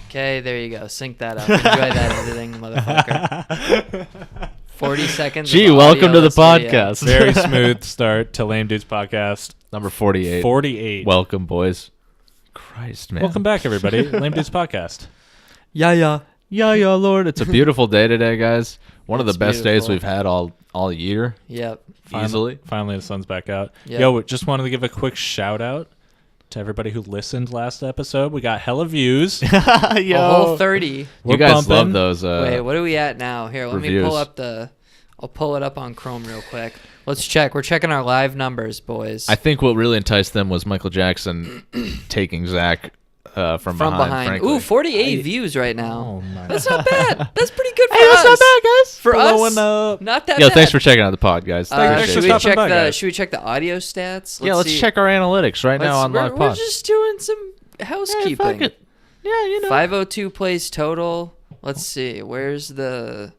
Okay, there you go. Sync that up. Enjoy that editing, motherfucker. 40 seconds. Gee, of welcome to the audio-less podcast. Very smooth start to Lame Dudes Podcast. Number 48. 48. Welcome, boys. Christ, man. Welcome back, everybody. Lame Dudes Podcast. Yeah, Lord. It's a beautiful day today, guys. One of the best days we've had all year. Yep. Easily. Finally, the sun's back out. Yep. Yo, just wanted to give a quick shout out to everybody who listened last episode. We got hella views. A whole 30. You We're guys bumping. love those. Wait, what are we at now? Here, let me reviews. pull up I'll pull it up on Chrome real quick. Let's check. We're checking our live numbers, boys. I think what really enticed them was Michael Jackson taking Zach from behind. Frankly. Ooh, 48 views right now. Oh, my That's not bad. That's pretty good for Hey, us. that's not bad, guys. For Blowing us, up. not that Yo, bad. thanks for checking out the pod, guys. Thanks for stopping by, guys. Should we check the audio stats? Let's see. check our analytics right now on we're, live we're pod. just doing some housekeeping. fuck it. Yeah, you know. 502 plays total. Let's see. Where's the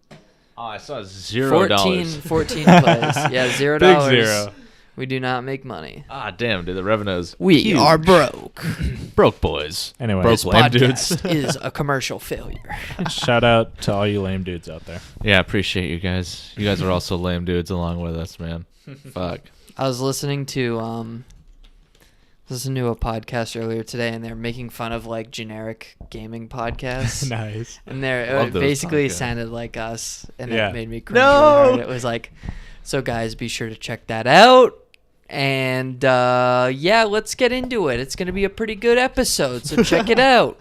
Oh, I saw $0. 14 plays. Yeah, $0. Big zero. We do not make money. Ah, damn, dude. The revenue's We huge. are broke. Broke boys. Anyway, Broke This lame dudes. podcast is a commercial failure. shout out to all you lame dudes out there. Yeah, appreciate you guys. You guys are also lame dudes along with us, man. Fuck. I was listening to a podcast earlier today, and they're making fun of like generic gaming podcasts. Nice. And Love it those basically podcasts. sounded like us, and Yeah. it made me cringe really hard. It was like, so guys, be sure to check that out. And yeah, let's get into it. It's gonna be a pretty good episode, so check it out.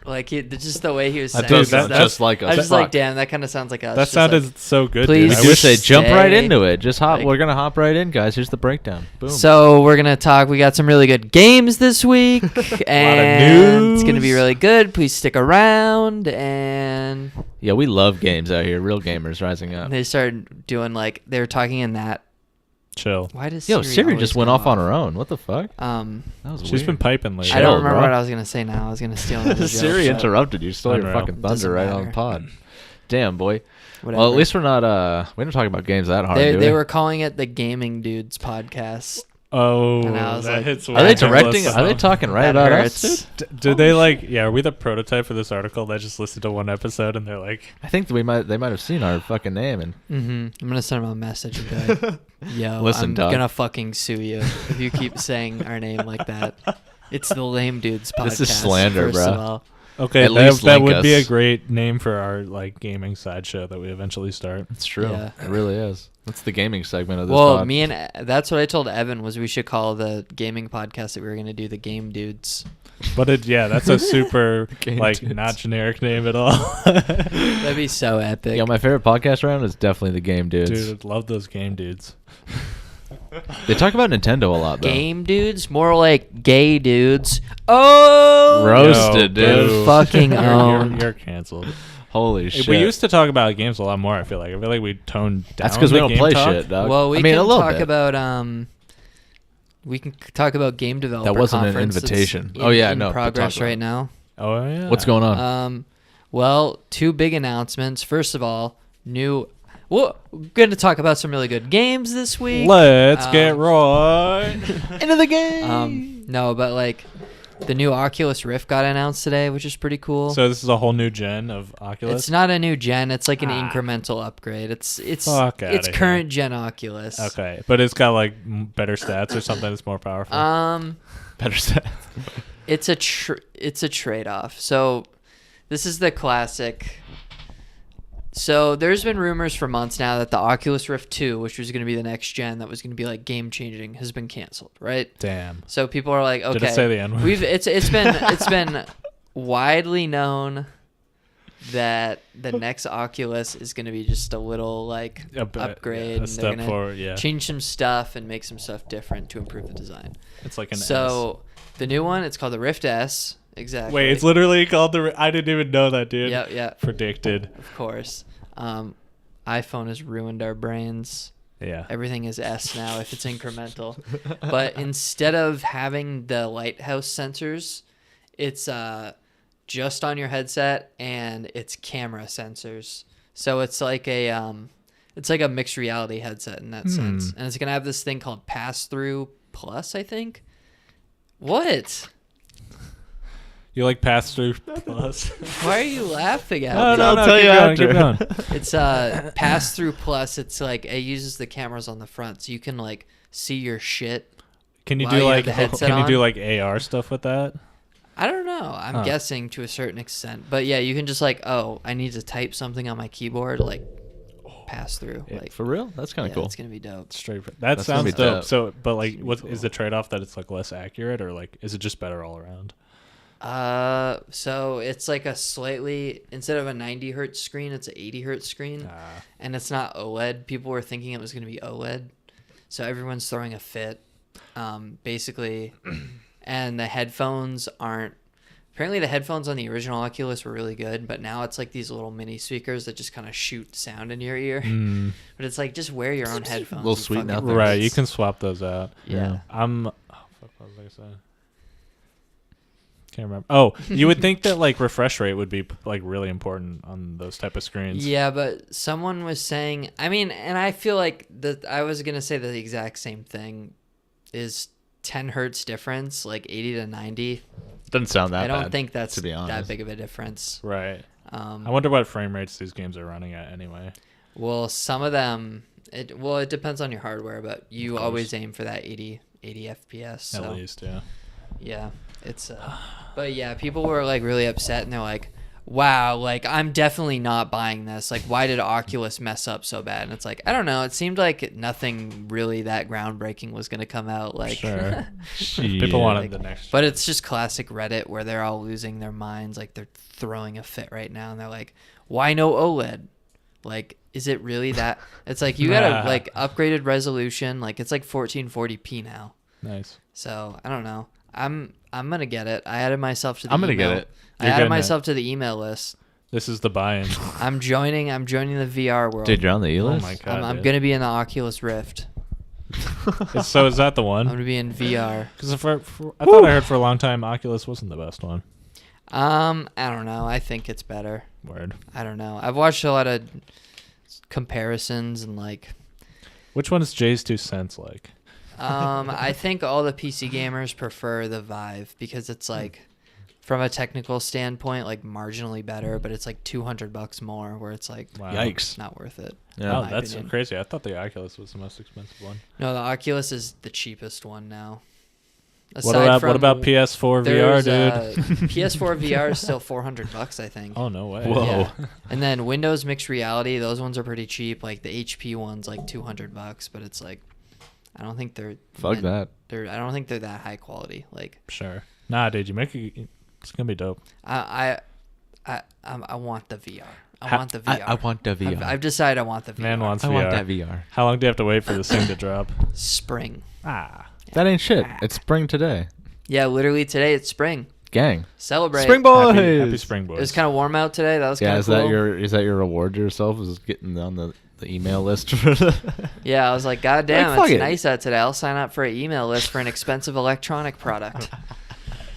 Like just the way he was saying does stuff. sound just like us. I was just Fuck. like, damn, that kind of sounds like us. That Just sounded like- so good. Please dude. I I wish wish they jump right stay. into it. Just hop. Like- We're gonna hop right in, guys. Here's the breakdown. Boom. So we're gonna talk. We got some really good games this week, and it's gonna be news. really good. Please stick around. And Yeah, we love games out here. Real gamers rising up. they started doing they were talking in that. chill. Why does Yo, Siri always just went go off on her own. What the fuck? That That was She's weird. been piping lately. I don't Chill, remember bro. what I was gonna say now. I was gonna steal another joke, Siri but interrupted you. Stole your Unreal. fucking Doesn't thunder right on matter. the pod. Damn, boy. whatever. Well, at least we're not. We don't talk about games that hard. do they we? were calling it the Gaming Dudes podcast. Oh, And I was that like- hits. Are they way directing? close. Are they talking right That about hurts. us, dude? Do they like? Yeah, are we the prototype for this article that just listened to one episode and they're like, I think they might have seen our fucking name and I'm gonna send him a message and be like, "Yo, Listen, I'm dog. gonna fucking sue you if you keep saying our name like that." It's the Lame Dudes podcast. This is slander, first bro. of all. okay, At least that link would be a us. great name for our like gaming sideshow that we eventually start. it's true. Yeah. It really is. That's the gaming segment of this. Well, pod. that's what I told Evan was we should call the gaming podcast that we were gonna do the Game Dudes. But that's a super Game like dudes. not generic name at all. That'd be so epic. Yo, my favorite podcast round is definitely the Game Dudes. Dude, love those game dudes. They talk about Nintendo a lot, though. Game Dudes, more like gay dudes. Oh, Roasted, Yo, dude. boo. Fucking You're- own. You're canceled. Holy shit. We used to talk about games a lot more. I feel like we toned down. That's because we the don't game play talk. shit, dog. Well, we I mean, a can little talk bit. about We can talk about game developer. That wasn't an conference that's invitation. in- Oh, yeah, in no, but progress talk about right it. now. Oh yeah. What's going on? Well, two big announcements. First of all, we're going to talk about some really good games this week. Let's get right Into the game. No, but like the new Oculus Rift got announced today, which is pretty cool. So this is a whole new gen of Oculus. It's not a new gen. It's like an incremental upgrade. It's Fuck outta it's here. current gen Oculus. Okay, but it's got like better stats or something that's more powerful. Better set. It's a trade-off. So this is the classic. So there's been rumors for months now that the Oculus Rift 2, which was going to be the next gen that was going to be like game-changing, has been canceled, right? Damn. So people are like, okay, Did it say the N-word? it's been widely known that the next Oculus is going to be just a little like upgrade. a and they're step gonna forward. Yeah, change some stuff and make some stuff different to improve the design. it's like an So the new one, it's called the Rift S. Exactly. S. Wait, it's literally called the. I didn't even know that, dude. Yeah. Predicted. Of course. iPhone has ruined our brains. Yeah. Everything is S now if it's incremental. But instead of having the lighthouse sensors, it's just on your headset and it's camera sensors. So it's like a mixed reality headset in that sense. And it's going to have this thing called Pass Through Plus, I think. What? You like Pass-Through Plus? Why are you laughing at No, me? I'll tell you after. Keep going. It's Pass-Through Plus. It's like it uses the cameras on the front, so you can like see your shit. Can you While do you have like the headset can you on? do like AR stuff with that? I don't know. I'm guessing to a certain extent, but yeah, you can just like, oh, I need to type something on my keyboard, like pass through. Yeah, Like For real? That's kind of cool. It's gonna be dope. That That's gonna sounds be dope. dope. So, but like, what cool. is the trade-off that it's like less accurate, or like is it just better all around? So it's like a slightly instead of a 90 hertz screen, it's an 80 hertz screen, and it's not OLED. People were thinking it was gonna be OLED, so everyone's throwing a fit, basically, and the headphones aren't. Apparently, the headphones on the original Oculus were really good, but now it's like these little mini speakers that just kind of shoot sound into your ear. But it's like, just wear your own headphones. Little you sweet fucking nothing. Right, idiots. you can swap those out. Yeah. What was I gonna say? Can't remember. Oh, you would think that like refresh rate would be like really important on those type of screens. Yeah, but someone was saying, I mean, and I feel like that I was going to say the exact same thing is 10 hertz difference, like 80 to 90. Doesn't sound that I don't bad, think that's to be honest. that big of a difference. Right. I wonder what frame rates these games are running at anyway. Well, some of them, it depends on your hardware, but you always aim for that 80 FPS. So. At least, yeah. Yeah, it's but yeah, people were like really upset and they're like, wow, like I'm definitely not buying this. Like, why did Oculus mess up so bad? And it's like, I don't know, it seemed like nothing really that groundbreaking was going to come out, like Sure. Shit. People wanted the next. but it's just classic Reddit where they're all losing their minds, like they're throwing a fit right now and they're like, why no OLED? Like, is it really that? It's like you got a like upgraded resolution, like it's like 1440p now. Nice. So, I don't know. I'm gonna get it. I added myself to the I'm gonna email. get it. I You're added getting myself to the email list. This is the buy-in. I'm joining the VR world. Dude, you're on the Oh E-list? my god. I'm dude. gonna be in the Oculus Rift. So is that the I'm one? gonna be in VR. Because I thought I heard for a long time Oculus wasn't the best one. I don't know. I think it's better. Word. I don't know. I've watched a lot of comparisons and like. Which one is Jay's 2 cents like? I think all the PC gamers prefer the Vive because it's like, from a technical standpoint, like marginally better, but it's like $200 more. Where it's like, Wow. Yikes. not worth it. Yeah. Oh, my that's opinion. crazy. I thought the Oculus was the most expensive one. No, the Oculus is the cheapest one now. What about PS4 VR, dude? PS4 VR is still $400, I think. Oh no way. Whoa. Yeah. And then Windows Mixed Reality, those ones are pretty cheap. Like the HP one's like $200, but it's like, I don't think they're Fuck that. I don't think they're that high quality. Like, Sure. Nah, dude, you make it. It's gonna be dope. I want the VR. I want the VR. I want the VR. I've decided I want the VR. Man wants I VR. want that VR. How long do you have to wait for this thing to drop? Spring. That ain't shit. It's spring today. Yeah, literally today it's spring. Gang. Celebrate. Spring boys. Happy spring boys. It was kind of warm out today. That was Yeah, kind of is cool. that your reward to yourself? Is getting on the email list for the Yeah, I was like, God damn, Like, fuck it's it. nice out today. I'll sign up for an email list for an expensive electronic product.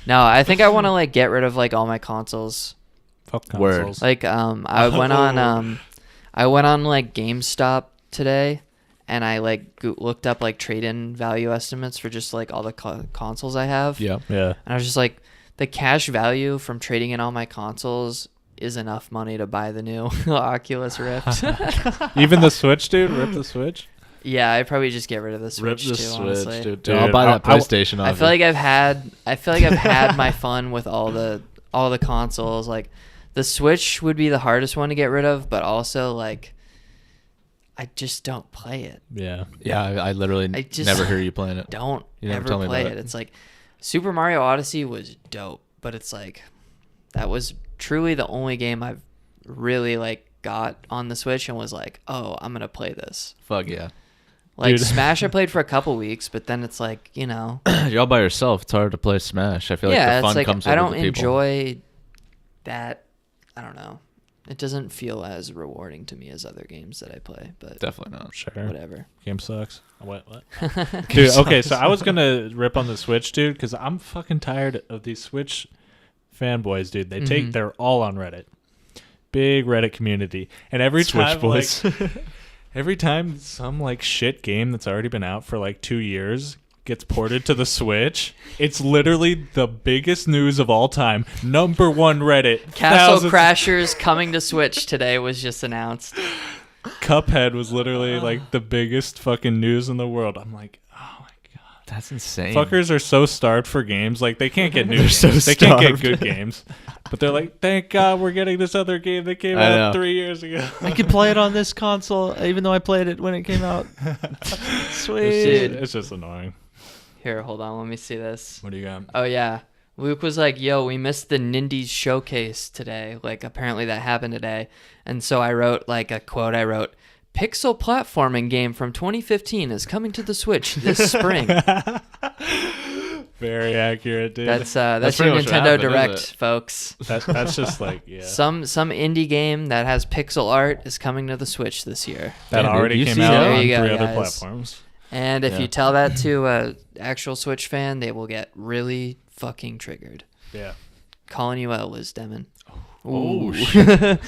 No, I think I want to like get rid of like all my consoles. Fuck Word. consoles. Like I went on like GameStop today and I like looked up like trade-in value estimates for just like all the consoles I have. Yeah. Yeah. And I was just like, the cash value from trading in all my consoles is enough money to buy the new Oculus Rift. Even the Switch, dude. Rip the Switch. Yeah, I'd probably just get rid of the Switch honestly. dude. I'll buy that PlayStation off I feel like I've had my fun with all the consoles. Like the Switch would be the hardest one to get rid of, but also like I just don't play it. Yeah. Yeah, I literally I just never hear you playing it. Don't You never ever tell me play about it. it. It's like Super Mario Odyssey was dope, but it's like that was truly the only game I've really like got on the Switch and was like, oh, I'm gonna play this. Fuck yeah. Like Dude. Smash, I played for a couple weeks, but then it's like, you know, You're all by yourself. It's hard to play Smash. I feel like yeah, the fun it's like comes I over don't the people. enjoy that. I don't know. It doesn't feel as rewarding to me as other games that I play, but Definitely not. Sure. whatever. Game sucks. What? Dude, okay, so I was going to rip on the Switch, dude, because I'm fucking tired of these Switch fanboys, dude. They're all on Reddit. Big Reddit community. And every Switch time, boys. like, every time some, like, shit game that's already been out for, like, 2 years gets ported to the Switch, it's literally the biggest news of all time. #1 Reddit. Castle Crashers coming to Switch today was just announced. Cuphead was literally like the biggest fucking news in the world. I'm like, oh my god, that's insane. Fuckers are so starved for games. Like they can't get new games. So they can't get good games. But they're like, thank God we're getting this other game that came out 3 years ago. I could play it on this console, even though I played it when it came out. Sweet. It's just annoying. Here, hold on. Let me see this. What do you got? Oh, yeah. Luke was like, yo, we missed the Nindies showcase today. Like, apparently that happened today. And so I wrote, like, a quote. I wrote, Pixel platforming game from 2015 is coming to the Switch this spring. Very accurate, dude. That's your Nintendo happened, Direct, folks. That's just like, yeah. Some indie game that has pixel art is coming to the Switch this year. That already came out on 3 other platforms. And if you tell that to an actual Switch fan, they will get really fucking triggered. Yeah. Calling you out, Liz Demon. Oh, shit.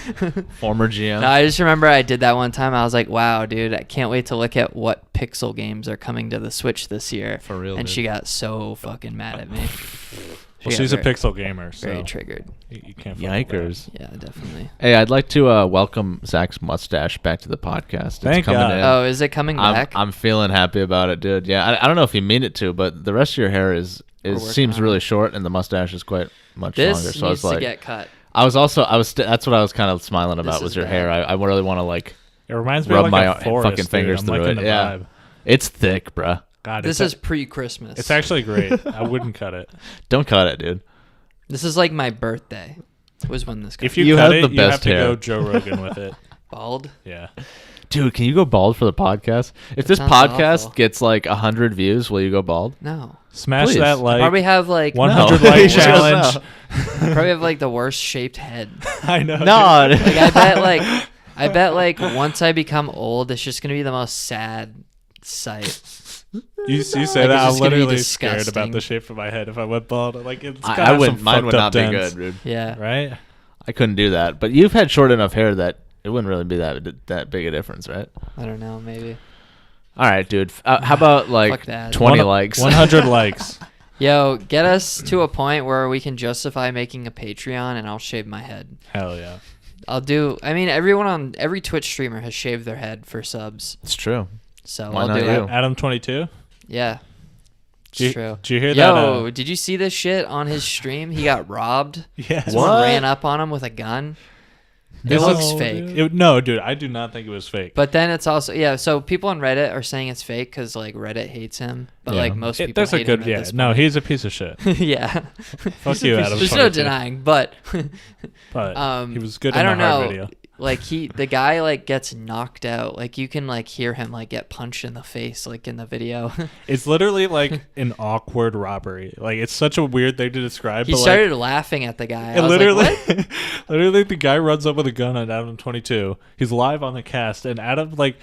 Former GM. No, I just remember I did that one time. I was like, wow, dude, I can't wait to look at what Pixel games are coming to the Switch this year. For real, And dude. she got so fucking mad at me. She's a Pixel gamer, so very triggered. You can't fuck Yikers. Yeah, definitely. Hey, I'd like to welcome Zach's mustache back to the podcast. Thank it's coming God. in. Oh, is it coming back? I'm feeling happy about it, dude. Yeah, I don't know if you mean it to, but the rest of your hair seems really short, and the mustache is quite much longer. This So I was needs like, to get cut. that's what I was kind of smiling about was your hair. I really want to like It reminds me rub of like my a forest, fucking fingers dude. I'm through liking it. the Yeah, vibe. it's thick, bruh. God, This is pre-Christmas. It's actually great. I wouldn't cut it. Don't cut it, dude. This is like my birthday. Was when this. If cut. you You cut have it, the you have best to hair. go Joe Rogan with it. Bald. Yeah. Dude, can you go bald for the podcast? If this sounds podcast awful. gets like 100 views, will you go bald? No. Smash Please. that like. Probably have like 100 No. like Just challenge. no. probably have like the worst shaped head. I know. No, dude. Like I bet once I become old, it's just gonna be the most sad sight. You say Like, that, it's I'm just gonna be literally scared about disgusting. the shape of my head if I went bald. Like it's gotta I have wouldn't. some Mine would fucked not up be dents, good, dude. Yeah. right? I couldn't do that. But you've had short enough hair that it wouldn't really be that big a difference, right? I don't know. Maybe. All right, dude. How about like Fuck that. 20 likes? 100 likes. Yo, get us to a point where we can justify making a Patreon, and I'll shave my head. Hell yeah. I mean, everyone on every Twitch streamer has shaved their head for subs, It's true. so Why I'll not do you? it. Adam 22. Yeah. It's Did you- true. did you hear Yo, that, did you see this shit on his stream? He got robbed. Yeah. Someone What? ran up on him with a gun. It No, looks fake. dude. No, dude, I do not think it was fake. But then it's also so people on Reddit are saying it's fake because like Reddit hates him, but Yeah. like most people There's a hate good, him at yeah. this No, point. he's a piece of shit. Yeah. Fuck you, Adam. There's 22. no denying, but But he was good in I don't the hard know. video. Like the guy like gets knocked out. Like you can like hear him like get punched in the face like in the video. It's literally like an awkward robbery. Like it's such a weird thing to describe. He but started laughing at the guy. like, I was literally, like, what? literally, the guy runs up with a gun at Adam 22. He's live on the cast, and Adam like.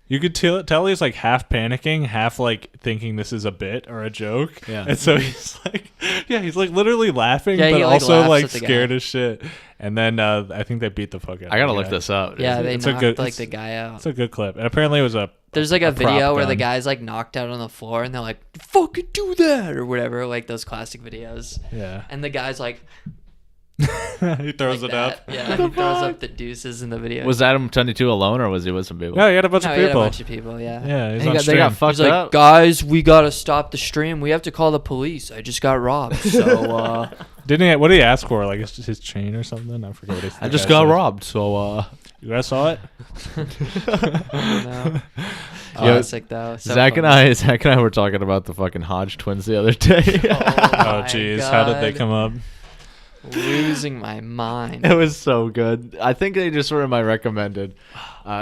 You could tell he's like half panicking, half like thinking this is a bit or a joke. Yeah. And so he's like, he's like literally laughing, Yeah, but he, like, also laughs like at the guy. scared as shit. And then I think they beat the fuck out of I gotta the look guy. this up. Yeah, they It's a knocked good- like it's- the guy out. It's a good clip. And apparently it was There's like a prop video where the gun. guy's like knocked out on the floor and they're like, fucking do that or whatever, like those classic videos. Yeah. And the guy's like, He throws like it that. up. Yeah, he throws up the deuces in the video. Was Adam 22 alone, or was he with some people? No, he had a bunch No, of he had a people. bunch of people, yeah. Yeah, he's They on got stream. fucked He's like, up. guys, we gotta stop the stream. We have to call the police. I just got robbed. So, Didn't he? What did he ask for? Like his chain or something? I forget what he. I just got robbed, so You guys saw it? no. Yo, Classic though. So Zach funny. and I were talking about the fucking Hodge twins the other day. Oh my jeez, how did they God. come up? Losing my mind. It was so good. I think they just were in my recommended.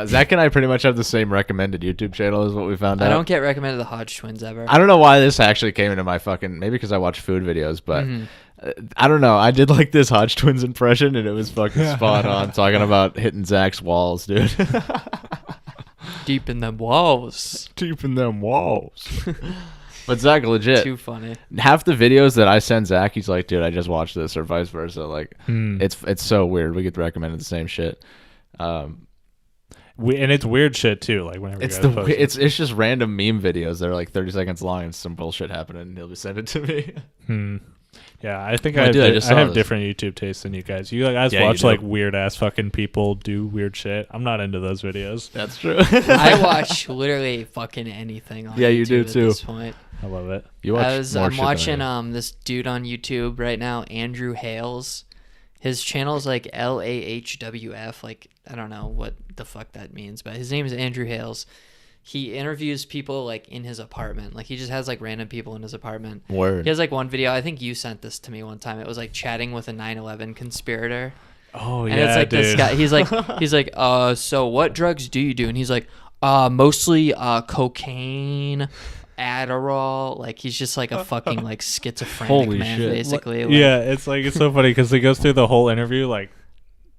Zach and I pretty much have the same recommended YouTube channel, is what we found out. I don't get recommended the Hodge twins ever. I don't know why this actually came into my fucking. Maybe because I watch food videos, but Mhm. I don't know. I did like this Hodge twins impression, and it was fucking spot on. Talking about hitting Zach's walls, dude. Deep in the walls. Deep in them walls. But Zach, legit. Too funny. Half the videos that I send Zach, he's like, dude, I just watched this, or vice versa. Like, Hmm. it's so weird. We get recommended the same shit. Well, and it's weird shit too. Like whenever it's just random meme videos that are like 30 seconds long and some bullshit happening, and he'll just send it to me. Yeah, I think I have different YouTube tastes than you guys. You guys watch you like weird ass fucking people do weird shit. I'm not into those videos. That's true. I watch literally fucking anything on YouTube you do too. At this point. I love it. I'm watching this dude on YouTube right now, Andrew Hales. His channel is like LAHWF. Like, I don't know what the fuck that means, but his name is Andrew Hales. He interviews people like in his apartment. Like he just has like random people in his apartment. Word. He has like one video. I think you sent this to me one time. It was like chatting with a 9/11 conspirator. Oh and yeah, it's like dude. This guy. He's like, so what drugs do you do? And he's like, mostly cocaine, Adderall. Like he's just like a fucking like schizophrenic Holy man, shit. basically. Like, Yeah, it's so funny because he goes through the whole interview like.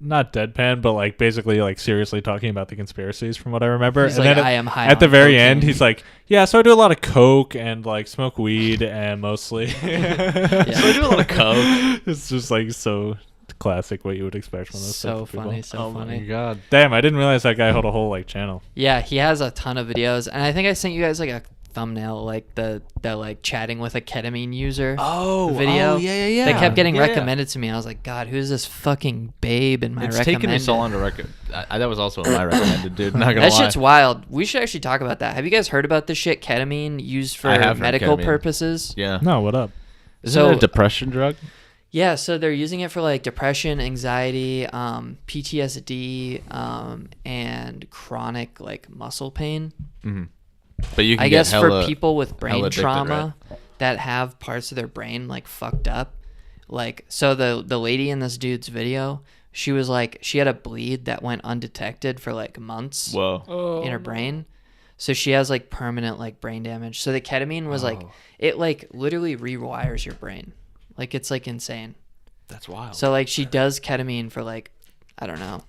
Not deadpan, but like basically like seriously talking about the conspiracies from what I remember. He's and like, then I am high at the on very cocaine. end, he's like, yeah, so I do a lot of coke and like smoke weed and mostly. So I do a lot of coke. It's just like so classic what you would expect from those So types of people. funny, so funny. Oh my god. Damn, I didn't realize that guy had a whole like channel. Yeah, he has a ton of videos, and I think I sent you guys like a thumbnail, like the like chatting with a ketamine user. Video. Yeah. They kept getting recommended to me. I was like, God, who's this fucking babe in my It's recommended? taken me so long to recommend. That was also in my recommended, dude. Not gonna That lie. shit's wild. We should actually talk about that. Have you guys heard about this shit? Ketamine used for I have heard medical ketamine. purposes. Yeah. No, what up? Isn't it a depression drug? Yeah, so they're using it for like depression, anxiety, PTSD, and chronic like muscle pain. Mm-hmm. But you can I get guess for people with brain addicted, trauma that have parts of their brain like fucked up. Like, so the lady in this dude's video, she was like, she had a bleed that went undetected for like months Whoa. in her brain. So she has like permanent like brain damage. So the ketamine was like, it like literally rewires your brain. Like it's like insane. That's wild. So like she does ketamine for like, I don't know,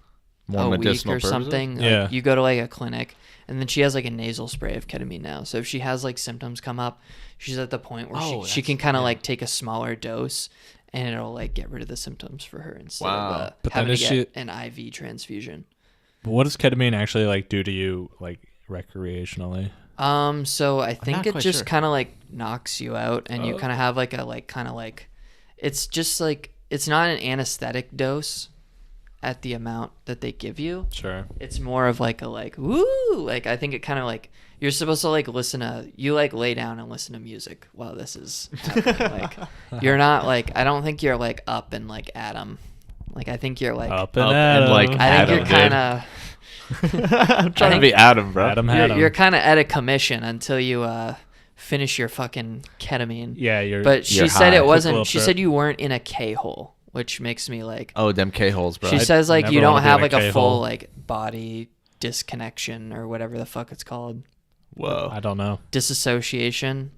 More a week medicinal or purposes? something. Yeah. Like, you go to like a clinic, and then she has like a nasal spray of ketamine now. So if she has like symptoms come up, she's at the point where she can kind of like take a smaller dose, and it'll like get rid of the symptoms for her instead of But then having to is get an IV transfusion. What does ketamine actually like do to you like recreationally? So I think not it quite just sure. kind of like knocks you out, and you kind of have like a like kind of like, it's just like, it's not an anesthetic dose at the amount that they give you. Sure. It's more of like a like, woo, like I think it kind of like, you're supposed to like you like lay down and listen to music while this is happening. Like you're not like, I don't think you're like up and like Adam. Like I think you're like Up and and, like, I think Adam, you're kind of I'm trying to be Adam, bro. Adam had you're kind of at a commission until you finish your fucking ketamine. Yeah, you're. But she you're said high. it Took a wasn't. little She trip. said you weren't in a K-hole, which makes me like. Oh, them K-holes, bro. She I'd says like you never don't wanna be have in a like a full K-hole. like body disconnection or whatever the fuck it's called, Whoa. I don't know. disassociation,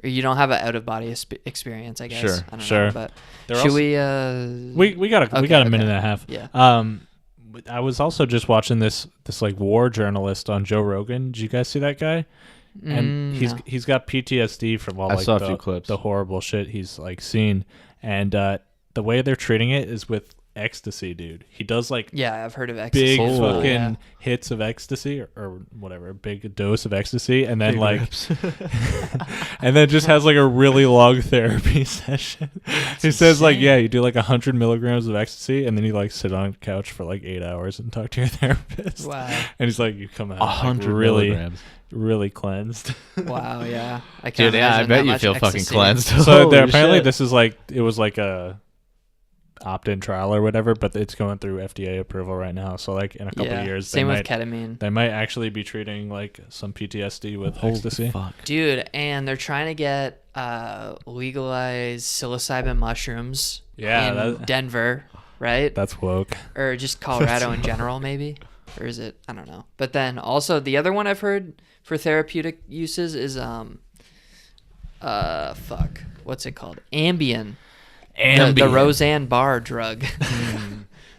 or you don't have an out of body experience. I guess. Sure, I don't sure. know, but They're should also- we? We got a Okay, minute okay. and a half. Yeah. I was also just watching this like war journalist on Joe Rogan. Did you guys see that guy? And No. he's got PTSD from all I like saw a the, few clips. the horrible shit he's like seen, and the way they're treating it is with ecstasy, dude. He does like Yeah, I've heard of ecstasy. big as well, fucking yeah. hits of ecstasy or whatever, a big dose of ecstasy, and then like and then just has like a really long therapy session. He says like, yeah, you do like 100 milligrams of ecstasy, and then you like sit on a couch for like 8 hours and talk to your therapist. Wow. And he's like, you come out 100 like, really milligrams. really cleansed. Wow. Yeah. I can't Dude, yeah, I imagine bet that you much feel fucking ecstasy. cleansed. So Holy apparently shit. this is like, it was like a opt-in trial or whatever, but it's going through FDA approval right now. So like in a couple Yeah. of years, Same they with might, ketamine. they might actually be treating like some PTSD with Holy ecstasy. fuck. Dude, and they're trying to get legalized psilocybin mushrooms Yeah, in Denver, right? That's woke. Or just Colorado in general, maybe? Or is it? I don't know. But then also the other one I've heard for therapeutic uses is fuck, what's it called? Ambien. The Roseanne Barr drug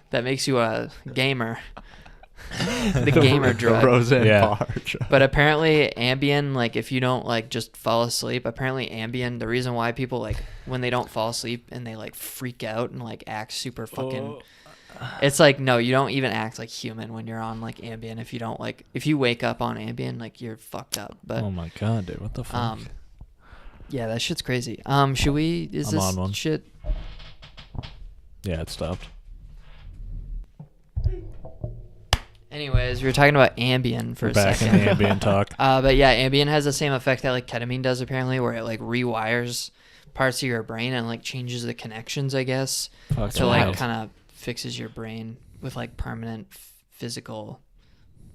that makes you a gamer. The gamer drug. Roseanne Yeah. Barr. But apparently Ambien, like if you don't like just fall asleep, apparently Ambien, the reason why people like when they don't fall asleep and they like freak out and like act super fucking It's like, no, you don't even act like human when you're on like Ambien. If you wake up on Ambien, like you're fucked up. But oh my god, dude, what the fuck? Yeah, that shit's crazy. Should we? Is I'm this on one. shit? Yeah, it stopped. Anyways, we were talking about Ambien for a Back second. in the Ambien talk. But yeah, Ambien has the same effect that like ketamine does apparently, where it like rewires parts of your brain and like changes the connections, I guess. Fuck, So wild. like kind of fixes your brain with like permanent physical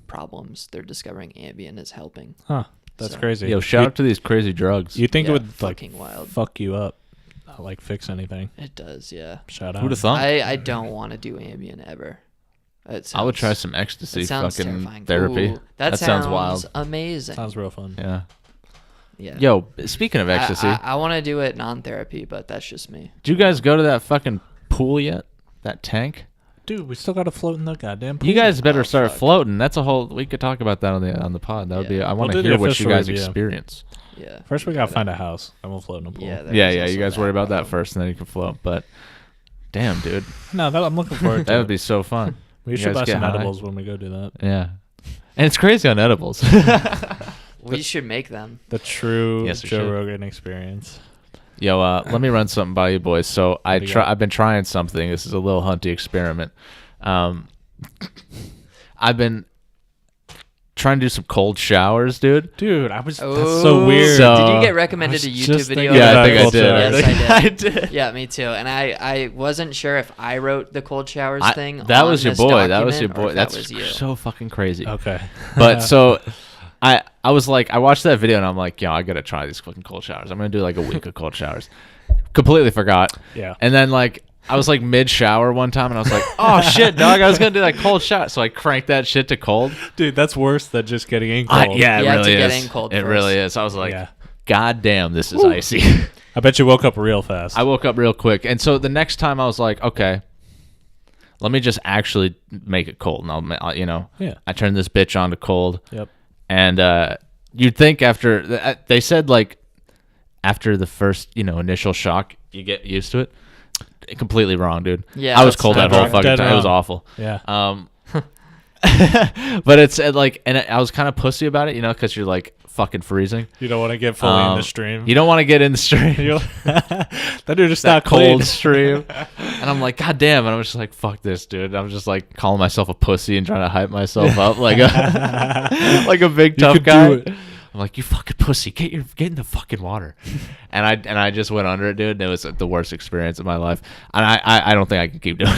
problems. They're discovering Ambien is helping. Huh. That's So- crazy. Yo, shout out to these crazy drugs. You think Yeah, it would like fucking wild. fuck you up, not like fix anything? It does, yeah. Shout out. Who'd have thought? I don't want to do Ambien ever. I would try some ecstasy It sounds fucking terrifying. therapy. Ooh, that sounds wild. Amazing. Sounds real fun. Yeah. Yeah. Yo, speaking of ecstasy, I want to do it non-therapy, but that's just me. did you guys go to that fucking pool yet? That tank? Dude, we still got to float in the goddamn pool. You guys better Oh, start fuck. floating. That's a whole. We could talk about that on the pod. That would be. Yeah. I want We'll to do hear the what you official guys review. experience. Yeah. First, we got to find a house, then we'll float in a pool. Yeah. Yeah, there's yeah. You also guys worry about that problem. first, and then you can float. But damn, dude, No, I'm looking forward to that it. would be so fun. We You should guys buy get some high? edibles when we go do that. Yeah, and it's crazy on edibles. We should make them. The true Yes, we Joe should. Rogan experience. Yo, let me run something by you boys. So What do you got? I've been trying something. This is a little hunty experiment. I've been trying to do some cold showers, dude. Dude, that's Oh, so weird. So- Did you get recommended I a was YouTube just video? thinking Yeah, I about think I cold did. showers. Yes, I did. Yeah, me too. And I wasn't sure if I wrote the cold showers thing. That on was your this boy. That was your document, or boy. if That's that was you. so fucking crazy. Okay. But so I was like, I watched that video and I'm like, yo, I gotta try these fucking cold showers. I'm gonna do like a week of cold showers. Completely forgot. Yeah. And then like I was like mid shower one time and I was like, oh shit, dog, I was gonna do like cold shower. So I cranked that shit to cold. Dude, that's worse than just getting in cold. Yeah, it You have really to get is. in cold It first. really is. I was like, Yeah. God damn, this is icy. I bet you woke up real fast. I woke up real quick. And so the next time I was like, okay, let me just actually make it cold. And I'll you know, Yeah. I turned this bitch on to cold. Yep. And you'd think after they said like after the first initial shock you get used to it. Completely wrong, dude. Yeah, I was that's cold not that whole right. fucking Dead time. It was wrong. awful. Yeah. But it's like, and I was kind of pussy about it, because you're like fucking freezing. You don't want to get fully in the stream. You don't want to get in the stream. That dude just That not clean. cold stream. And I'm like, God damn. And I'm just like, fuck this, dude. I'm just like calling myself a pussy and trying to hype myself up like a like a big You tough could guy. do it. I'm like, you fucking pussy, get in the fucking water. And I just went under it, dude. And it was the worst experience of my life. And I don't think I can keep doing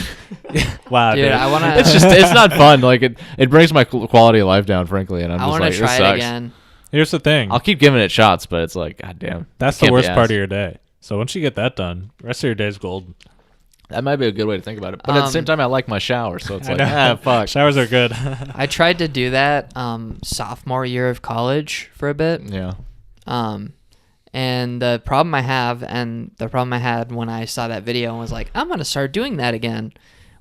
it. Wow, Dude, dude. I want to. It's not fun. Like it brings my quality of life down, frankly. And I'm I just want like, to this try it sucks. again. Here's the thing. I'll keep giving it shots, but it's like, God damn. That's the worst part of your day. So once you get that done, the rest of your day's golden. That might be a good way to think about it. But at the same time, I like my shower, so it's I like, know. fuck. Showers are good. I tried to do that sophomore year of college for a bit. Yeah. And the problem I had when I saw that video and was like, I'm gonna start doing that again,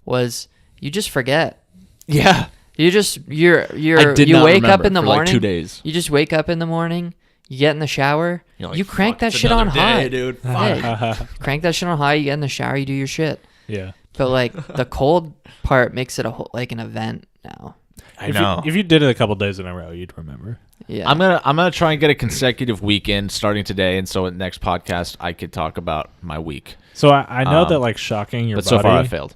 was you just forget. Yeah. You just you I did not wake up remember in the for morning. like 2 days. You just wake up in the morning. You get in the shower. You're like, You crank fuck, that it's shit on another high, day, dude. Hey, crank that shit on high. You get in the shower. You do your shit. Yeah. But like the cold part makes it like an event now. I know. If you did it a couple days in a row, you'd remember. Yeah. I'm gonna try and get a consecutive weekend starting today, and so at the next podcast I could talk about my week. So I know that like shocking your But body so far I failed.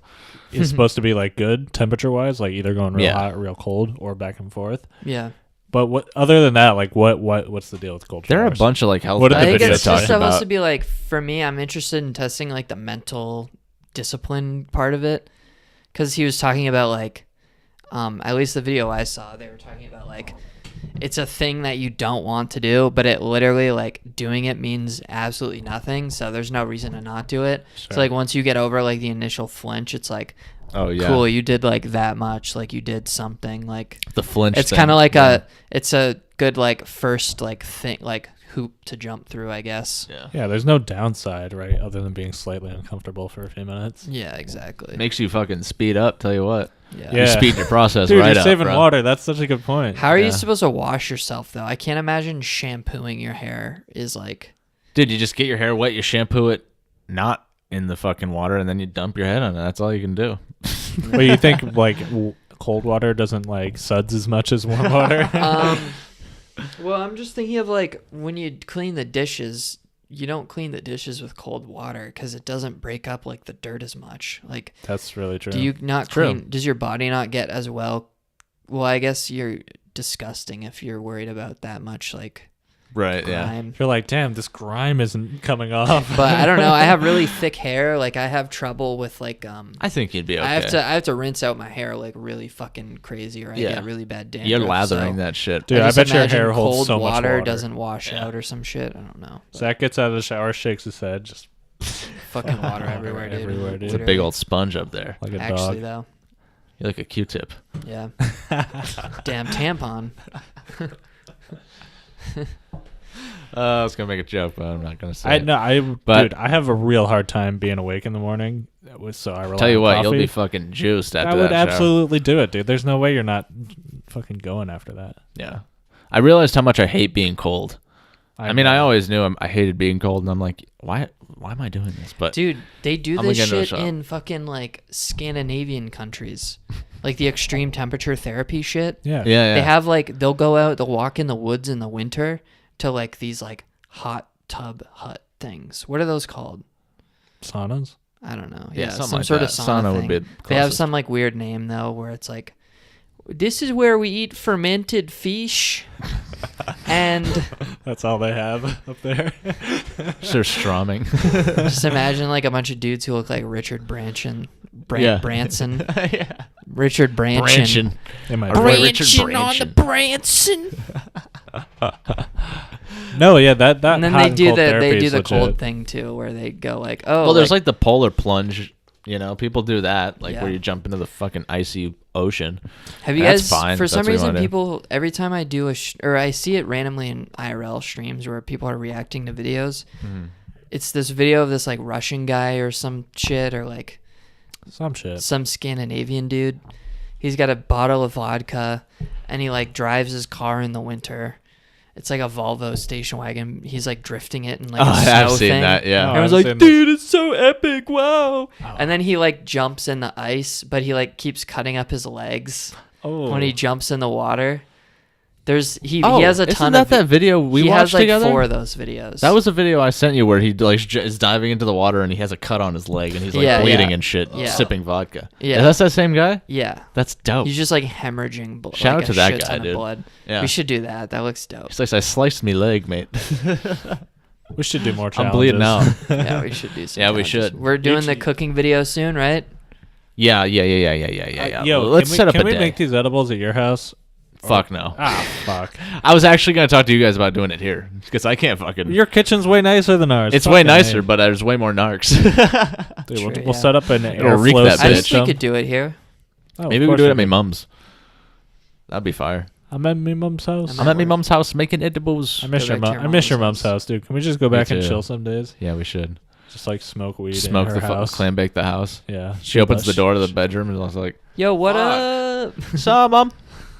is supposed to be like good temperature wise, like either going real Yeah. hot, real cold, or back and forth. Yeah. But what other than that, like what's the deal with cold showers? There are a bunch of like health What are I the think videos it's just talking supposed about. to be like, for me, I'm interested in testing like the mental discipline part of it, because he was talking about like, at least the video I saw, they were talking about like, it's a thing that you don't want to do, but it literally like doing it means absolutely nothing. So there's no reason to not do it. Sure. So like once you get over like the initial flinch, it's like, Oh yeah. cool, you did like that much, like you did something, like The flinch. it's thing. kind of like Yeah. it's a good like first like thing, like hoop to jump through, I guess. Yeah. Yeah, there's no downside, right? Other than being slightly uncomfortable for a few minutes. Yeah, exactly. Makes you fucking speed up. Tell you what. Yeah. You speed your process Dude, right you're up. saving bro. water. That's such a good point. How are Yeah. you supposed to wash yourself though? I can't imagine shampooing your hair is like. Dude, you just get your hair wet, you shampoo it, not in the fucking water, and then you dump your head on it. That's all you can do. But you think like cold water doesn't like suds as much as warm water? Well, I'm just thinking of like when you clean the dishes, you don't clean the dishes with cold water because it doesn't break up like the dirt as much. Like That's really true. do you not clean? Does your body not get as well? Well, I guess you're disgusting if you're worried about that much like Right. grime. You're like, damn, this grime isn't coming off. But I don't know. I have really thick hair. Like I have trouble with like I think you'd be okay. I have to rinse out my hair like really fucking crazy, or I get really bad dandruff. You're lathering so that shit. Dude, I just bet your imagine hair holds cold so much water. doesn't wash out or some shit. I don't know. Zach gets out of the shower, shakes his head, just Fucking water everywhere, dude. everywhere, dude. It's a big old sponge up there. like a Actually, dog. though, You're like a Q-tip. yeah. Damn tampon. I was gonna make a joke, but I'm not gonna say it. Dude, I have a real hard time being awake in the morning. So I rely Tell you on what, coffee. you'll be fucking juiced after I that would shower. absolutely do it, dude. There's no way you're not fucking going after that. Yeah. I realized how much I hate being cold. I mean, I always knew I hated being cold, and I'm like, why am I doing this? But Dude, they do I'm this gonna give it a shit shot. in fucking like Scandinavian countries, like the extreme temperature therapy shit. Yeah. yeah. They have like they'll go out, they'll walk in the woods in the winter to like these like hot tub hut things. What are those called? Saunas? I don't know. Yeah, Yeah, something some like sort that. of sauna Sauna would thing. be the They have closest. some like weird name though, where it's like, this is where we eat fermented fish, and That's all they have up there. Sir Stroming. just imagine like a bunch of dudes who look like Richard Branson. Branson. Yeah. Richard Branson. Branson. They might Richard on the Branson. Branson. No, yeah, that And then hot they and do cold the therapy is legit. cold thing too, where they go like, oh, Well, there's like the polar plunge. You know, people do that, like Yeah. where you jump into the fucking icy ocean. have you That's guys? fine. For That's some what you reason, wanna do. people every time I do or I see it randomly in IRL streams where people are reacting to videos. It's this video of this like Russian guy or some shit or like Some shit. some Scandinavian dude. He's got a bottle of vodka and he like drives his car in the winter. It's like a Volvo station wagon. He's like drifting it in like a snow I've seen thing. that. Yeah. Oh, Everyone's I've like, seen this. dude, it's so epic, wow. Oh. And then he like jumps in the ice, but he like keeps cutting up his legs Oh. when he jumps in the water. He Oh, has a isn't ton that of that video we he watched has like together? 4 of those videos. That was a video I sent you where he like is diving into the water and he has a cut on his leg and he's like Yeah, bleeding yeah. and shit, Yeah. sipping vodka. Yeah. That's that same guy. yeah. That's dope. He's just like hemorrhaging blood. Shout like out to a that shit guy, ton of dude. blood. Yeah. We should do that. That looks dope. He's like, I sliced me leg, mate. We should do more I'm challenges. bleeding out. Yeah, we should do some. Yeah, we challenges. should. We're doing the cooking video soon, right? Yeah. Yo, Let's set up can a we day. make these edibles at your house? Fuck no. Ah, fuck. I was actually gonna talk to you guys about doing it here because I can't fucking. Your kitchen's way nicer than ours. It's Fucking way A. nicer, but there's way more narcs. Dude, True, we'll yeah. set up an It'll reek airflow that I bitch. think we system. could do it here. Oh, Maybe of we course do it at my could. mum's. That'd be fire. I'm at my mom's house. I'm at my mum's house making edibles. I miss Go your back to mom. your I miss your mom's mom's house, dude. Can we just go back and too. chill some days? Yeah, we should Just like smoke weed smoke in the her house. clam bake the house. Yeah. She opens the door to the bedroom and I was like, Yo, what Fuck. up? "So, mom."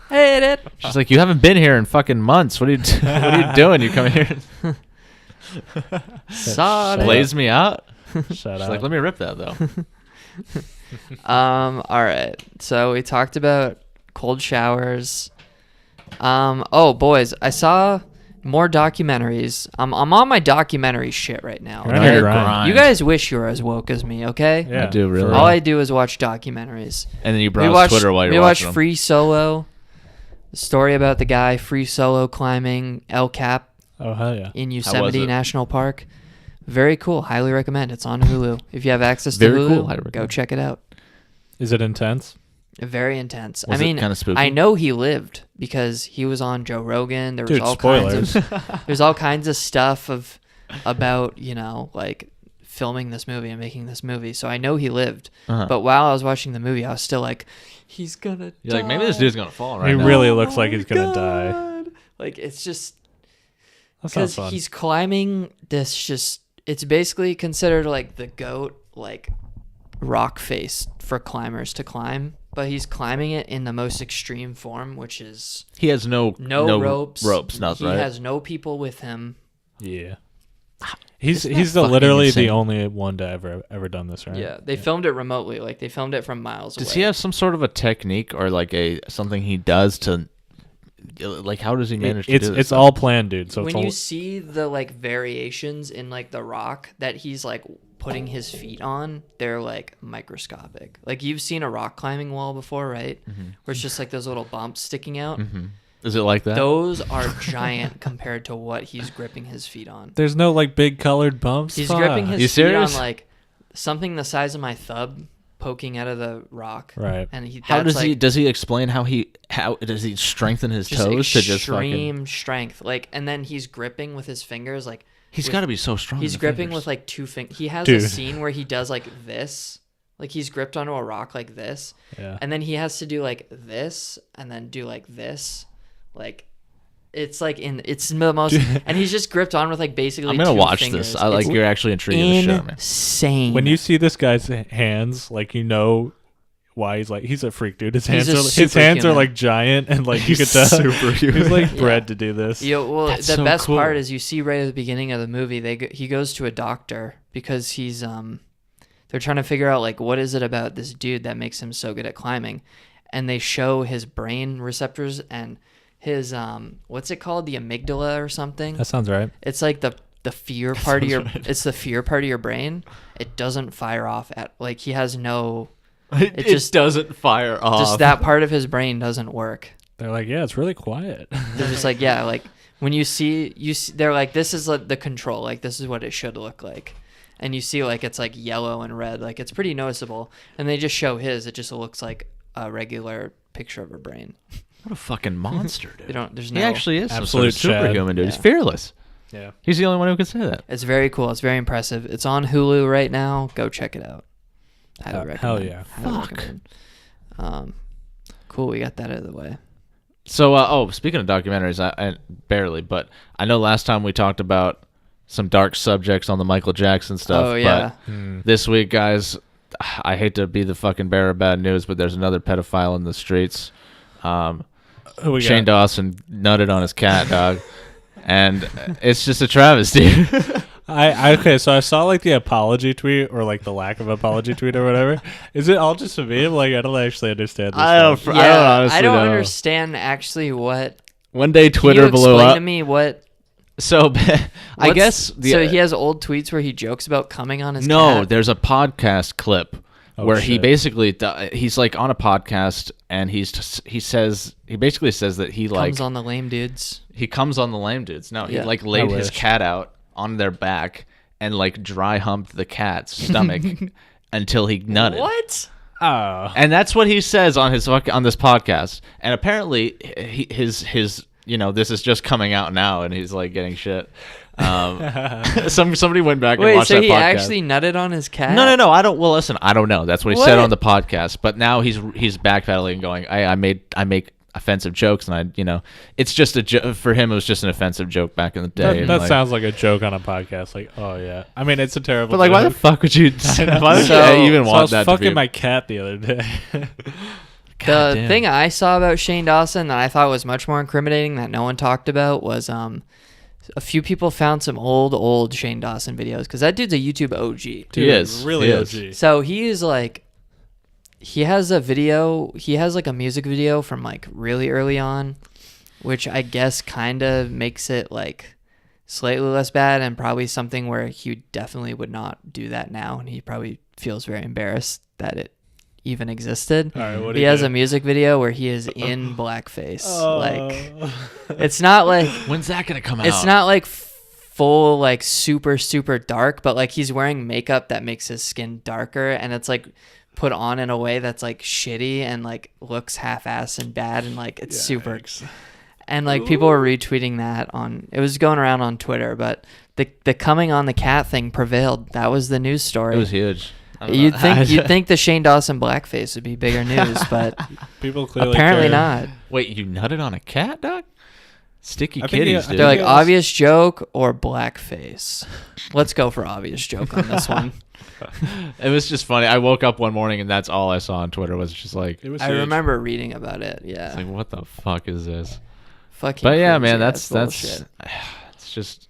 Hey, it. She's like, "You haven't been here in fucking months. What are you what are you doing? You come here, Saw Shut it. blaze me out." Shut She's up. like, "Let me rip that though." All right. So we talked about cold showers. Oh, boys, I saw more documentaries. I'm on my documentary shit right now. You're on okay? your grind. You guys wish you were as woke as me, okay? Yeah, I do really. for All real. I do is watch documentaries. And then you We browse watched Twitter while we you're watched watching them. Free Solo, the story about the guy free solo climbing El Cap Oh hell yeah. in was Yosemite it? National Park. Very cool. Highly recommend. It's on Hulu. If you have access to Very Hulu, cool. Highly go recommend. check it out. Is it intense? Very intense. Was I it mean, kinda spooky? I know he lived because he was on Joe Rogan. There was Dude, all spoilers. kinds of there's all kinds of stuff about like filming this movie and making this movie. So I know he lived. Uh-huh. But while I was watching the movie, I was still like, he's gonna. You're like, maybe this dude's gonna fall right He now. really Oh looks like my he's gonna die. God. Like it's just That sounds because fun. he's climbing this. Just it's basically considered like the goat like rock face for climbers to climb. But he's climbing it in the most extreme form, which is He has no no ropes. nothing. He Right? has no people with him. Yeah. He's Isn't that fucking literally insane? the only one to ever done this, right? Yeah, they filmed it remotely. Like they filmed it from miles away. Does he have some sort of a technique or like something he does to, like, how does he manage to do this? It's all planned, dude. So when it's all, you see the like variations in like the rock that he's like putting his feet on, they're like microscopic. Like you've seen a rock climbing wall before, right? Where it's just like those little bumps sticking out. Is it like that? Those are giant compared to what he's gripping his feet on. there's no like big colored bumps. He's Fuck. gripping his You feet on serious? like something the size of my thumb poking out of the rock. Right. And he How that's does he? like Does he explain how does he strengthen his toes to just fucking? extreme strength. Like, and then he's gripping with his fingers. Like He's with- got to be so strong. He's in the gripping fingers. with like 2 fingers. He has Dude. a scene where he does like this. Like he's gripped onto a rock like this. Yeah. And then he has to do like this and then do like this. Like it's like it's the most and he's just gripped on with like basically I'm gonna 2 watch fingers. this. I like It's you're actually intrigued in the show, man. insane. When you see this guy's hands, like you know why he's a freak, dude. His hands He's a are superhuman. like giant and like you He's could tell superhuman. he's like Yeah. bred to do this. Well, That's the so best cool. part is you see right at the beginning of the movie, he goes to a doctor because he's they're trying to figure out like what is it about this dude that makes him so good at climbing, and they show his brain receptors and his what's it called, the amygdala or something. That sounds right. It's like the fear part of your sounds right. it's the fear part of your brain. It doesn't fire off at like he has no It just doesn't fire off. just that part of his brain doesn't work. They're like, yeah, it's really quiet. They're just like, yeah, like when you see, they're like, this is like the control, like this is what it should look like, and you see like it's like yellow and red, like it's pretty noticeable. And they just show his, it just looks like a regular picture of a brain. What a fucking monster, dude. They don't. There's He no. actually is some Absolute sort of superhuman, dude. Yeah. He's fearless. Yeah. He's the only one who can say that. It's very cool. It's very impressive. It's on Hulu right now. Go check it out. Highly recommend. Hell yeah. Highly Fuck. recommend. Cool. We got that out of the way. So, speaking of documentaries, I barely, but I know last time we talked about some dark subjects on the Michael Jackson stuff. Oh yeah. Hmm. But this week, guys, I hate to be the fucking bearer of bad news, but there's another pedophile in the streets. Who we Shane got? Dawson nutted on his cat, dog. And it's just a travesty. Okay, so I saw like the apology tweet or like the lack of apology tweet or whatever. Is it all just a meme? Like I don't actually understand this. I don't stuff. I don't honestly I don't know. understand actually what. One day Can Twitter you blew explain up. to me what? So I what's- guess so he has old tweets where he jokes about coming on his no, cat? there's a podcast clip Oh, where he shit. basically he's like on a podcast and he basically says that he like comes on the lame dudes. he comes on the lame dudes. No, Yeah. he like laid his wish. cat out on their back and like dry humped the cat's stomach until he nutted. What? Oh. And that's what he says on this podcast. And apparently, his this is just coming out now, and he's like getting shit. Somebody went back and Wait, watched so that he podcast. actually nutted on his cat? No. I don't. Well, listen, I don't know. That's what he said What? on the podcast. But now he's backpedaling and going, I make offensive jokes, and it's just a joke for him. It was just an offensive joke back in the day. That, and, that like- sounds like a joke on a podcast. Like, oh yeah. I mean, it's a terrible. But like, why the joke. fuck would you? Why would So- you even So I want was that fucking to be? my cat the other day. God The damn. thing I saw about Shane Dawson that I thought was much more incriminating that no one talked about was a few people found some old Shane Dawson videos because that dude's a YouTube OG. He is. really He is. OG. So he is like, he has like a music video from like really early on, which I guess kind of makes it like slightly less bad and probably something where he definitely would not do that now, and he probably feels very embarrassed that it even existed. All right, what He has a music video where he is in blackface. Oh. Like, it's not like When's that gonna come out? it's not like full like super dark, but like he's wearing makeup that makes his skin darker, and it's like put on in a way that's like shitty and like looks half-assed and bad, and like it's super. And like people were retweeting that it was going around on Twitter, but the coming on the cat thing prevailed. That was the news story. It was huge. I don't You'd know. think the Shane Dawson blackface would be bigger news, but People clearly apparently care. not. Wait, you nutted on a cat, Doc? Sticky I think kitties, he- dude. They're like Yes. obvious joke or blackface. Let's go for obvious joke on this one. It was just funny. I woke up one morning and that's all I saw on Twitter was just like, It was I huge. remember reading about it. it's Yeah. like what the fuck is this? Fucking But yeah, crazy man, ass that's bullshit. it's just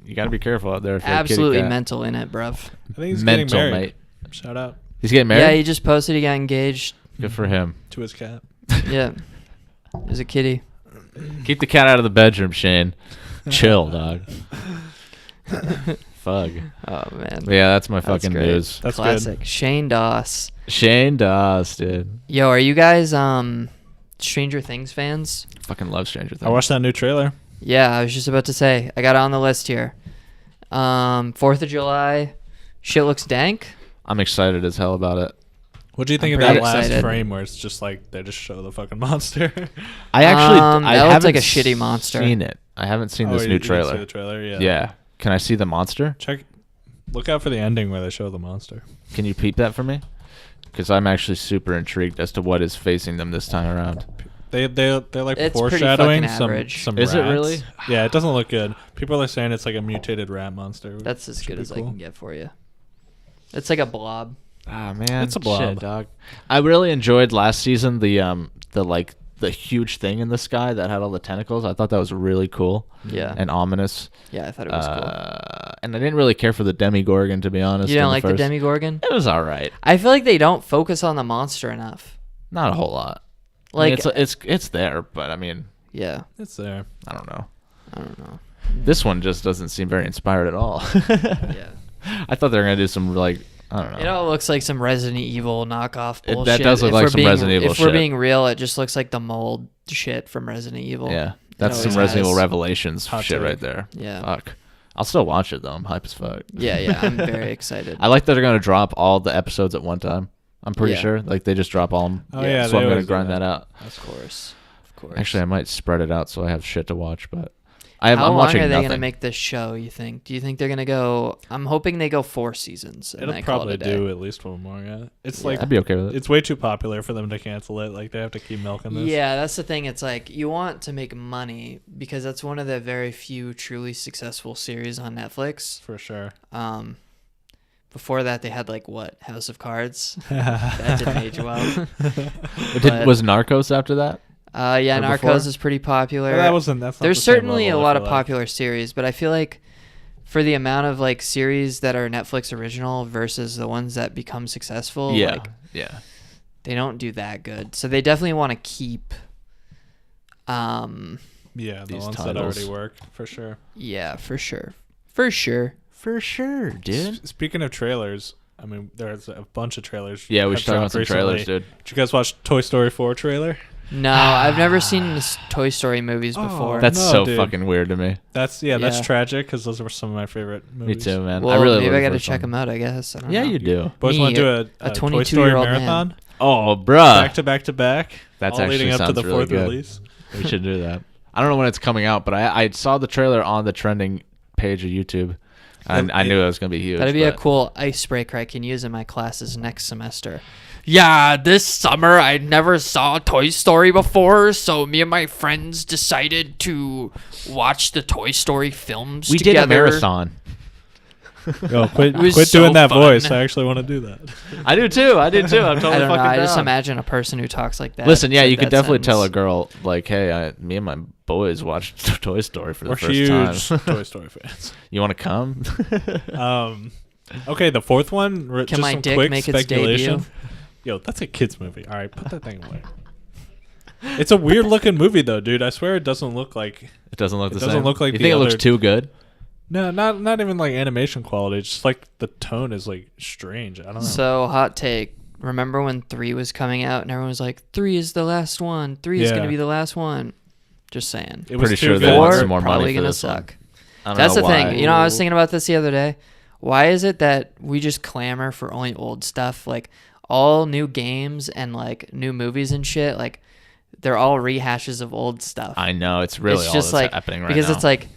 You got to be careful out there. If you're a kitty Absolutely cat. mental in it, bruv. I think he's Mental, getting married. mate. Shout out He's getting married. Yeah, he just posted he got engaged. Good for him. to his cat. Yeah. There's a kitty. Keep the cat out of the bedroom, Shane. Chill, dog. Fuck. Oh, man. But yeah, that's my fucking great. news. That's Classic. good. Shane Doss. Shane Doss, dude. Yo, are you guys Stranger Things fans? Fucking love Stranger Things. I watched that new trailer. Yeah, I was just about to say. I got it on the list here. 4th of July. Shit looks dank. I'm excited as hell about it. What do you think I'm of that pretty last excited. frame where it's just like they just show the fucking monster? I actually I that looks haven't like a shitty monster. seen it. I haven't seen this you new didn't see trailer. the trailer, yeah. Yeah. Can I see the monster? Look out for the ending where they show the monster. Can you peep that for me? Because I'm actually super intrigued as to what is facing them this time around. They're like It's pretty foreshadowing fucking average. some Is it rats. really? Yeah, it doesn't look good. People are saying it's like a mutated rat monster. That's as Should good be as I cool. can get for you. It's like a blob. Ah man, It's a blob. Shit, dog. I really enjoyed last season the huge thing in the sky that had all the tentacles. I thought that was really cool Yeah. and ominous. Yeah, I thought it was cool. And I didn't really care for the Demigorgon, to be honest. You don't like the first. Demigorgon? It was all right. I feel like they don't focus on the monster enough. Not a whole lot. Like, I mean, it's there, but I mean, yeah, It's there. I don't know. I don't know. This one just doesn't seem very inspired at all. Yeah. I thought they were gonna do some like I don't know. It all looks like some Resident Evil knockoff That bullshit. does look If like we're some being- Resident Evil If we're shit. being real, it just looks like the mold shit from Resident Evil. Yeah, that's It some always Resident Evil has. Revelations Hot shit take. right there. Yeah. Fuck. I'll still watch it though. I'm hype as fuck. Yeah, I'm very excited. I like that they're gonna drop all the episodes at one time. I'm pretty Yeah. sure. Like they just drop all them. Oh Yeah, yeah, so they I'm gonna always do grind that out. Of course. Actually, I might spread it out so I have shit to watch. But How I'm long watching are they nothing. gonna make this show? You think? Do you think they're gonna go? I'm hoping they go 4 seasons. And It'll they call probably it a day. do at least one more. Yeah, it's Yeah. like I'd be okay with it. it's way too popular for them to cancel it. Like they have to keep milking this. Yeah, that's the thing. It's like you want to make money because that's one of the very few truly successful series on Netflix. for sure. Before that, they had like what House of Cards. That didn't age well. But- Was Narcos after that? Yeah, Or Narcos before? is pretty popular. That wasn't. That's not There's the same certainly a level, I lot feel of like. popular series, but I feel like for the amount of like series that are Netflix original versus the ones that become successful, Yeah, like, yeah. they don't do that good. So they definitely want to keep. Yeah, the These ones titles. that already work for sure. Yeah, for sure. For sure, dude. Speaking of trailers, I mean, there's a bunch of trailers. Yeah, we have should talk about dropped some recently. trailers, dude. Did you guys watch Toy Story 4 trailer? No, I've never seen this Toy Story movies Oh, before. That's No, so dude. fucking weird to me. That's Yeah. tragic because those were some of my favorite Me movies. too, man. well, I really maybe love I the got to first check one. them out. I guess. I don't Yeah, know. you do. Boys Me, want to do a a Toy Story 22-year-old man. marathon Oh, bruh. back to back to back. That's all actually leading up to sounds the really fourth good. release. We should do that. I don't know when it's coming out, but I saw the trailer on the trending page of YouTube. And I knew it was going to be huge. That'd be a but- cool icebreaker I can use in my classes next semester. Yeah, this summer I never saw Toy Story before, so me and my friends decided to watch the Toy Story films We together. did a marathon. Yo, quit was doing so that fun. voice. I actually want to do that. I do too. I'm totally I don't know. fucking I just down. imagine a person who talks like that. Listen, yeah, said you could that definitely tell a sentence. girl, like, hey, me and my boys watched Toy Story for the We're first huge time. Toy Story fans. You want to come? Okay, the fourth one. Can just my some dick quick make its speculation. debut? Yo, that's a kids movie. All right, put that thing away. It's a weird looking movie though, dude. I swear it doesn't look like. It doesn't look It the doesn't same. look like you the think it looks other- too good? No, not even like animation quality. It's just like the tone is like strange. I don't know. So, hot take. Remember when 3 was coming out and everyone was like, 3 is the last one. 3 is Yeah. going to be the last one. Just saying. It was Pretty too sure they good. want 4 some more money probably for going to this one. suck. I don't That's know the why. thing. You know, I was thinking about this the other day. Why is it that we just clamor for only old stuff? Like, all new games and, like, new movies and shit, like, they're all rehashes of old stuff. I know it's really it's all just that's like, happening right because now. it's like,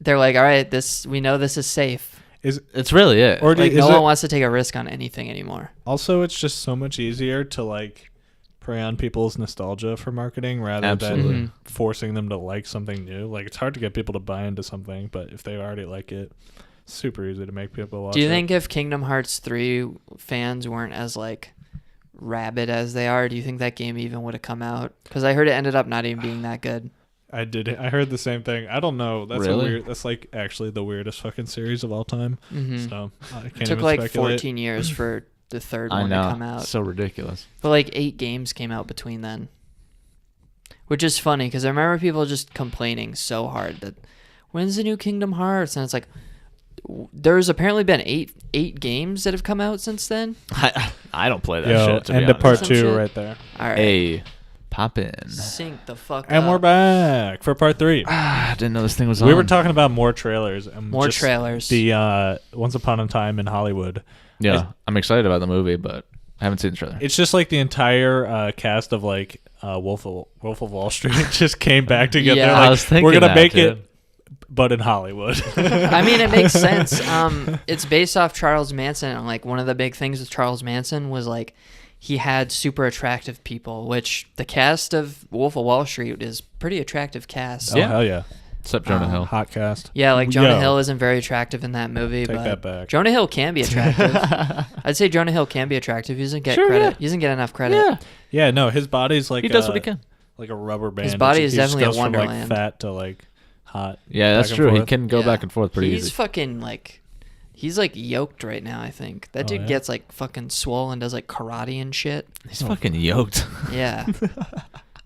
they're like, all right, we know this is safe. It's really it. Or Like, is no it, one wants to take a risk on anything anymore. also it's just so much easier to like prey on people's nostalgia for marketing rather Absolutely. than forcing them to like something new. Like it's hard to get people to buy into something, but if they already like it, super easy to make people watch. Do you it. think if Kingdom Hearts 3 fans weren't as like rabid as they are, do you think that game even would have come out? Because I heard it ended up not even being that good. I did. I heard the same thing. I don't know. That's Really? a weird. That's like actually the weirdest fucking series of all time. Mm-hmm. So I can't It took even like speculate. 14 years for the third I one know. to come out. So ridiculous. But like 8 games came out between then. Which is funny because I remember people just complaining so hard that when's the new Kingdom Hearts? And it's like there's apparently been eight games that have come out since then. I don't play that Yo, shit. To be end of honest. part Some 2 shit. right there. All right. Hey, pop in. Sync the fuck And up. we're back for part 3. I didn't know this thing was on. We were talking about more trailers. And More just trailers. The Once Upon a Time in Hollywood. Yeah, I'm excited about the movie, but I haven't seen the trailer. It's just like the entire cast of like Wolf of Wall Street just came back together. Yeah. Like, I was thinking we're gonna that, make dude. it, but in Hollywood. I mean, it makes sense. It's based off Charles Manson, and like one of the big things with Charles Manson was like he had super attractive people, which the cast of Wolf of Wall Street is pretty attractive cast. Oh, hell yeah. Except Jonah Hill. Hot cast. Yeah, like Jonah Yo. Hill isn't very attractive in that movie, Take but that back. Jonah Hill can be attractive. I'd say Jonah Hill can be attractive. He doesn't get Sure, credit. yeah. He doesn't get enough credit. Yeah, Yeah, no, his body's like he does what he can. like a rubber band. His body He is just definitely a goes from, wonderland. like fat to like hot. Yeah, that's back and true. He forth. can go Yeah. back and forth pretty He's easy. fucking like, he's like yoked right now. I think that Oh, dude yeah? gets like fucking swole and does like karate and shit. He's fucking yoked. Yeah,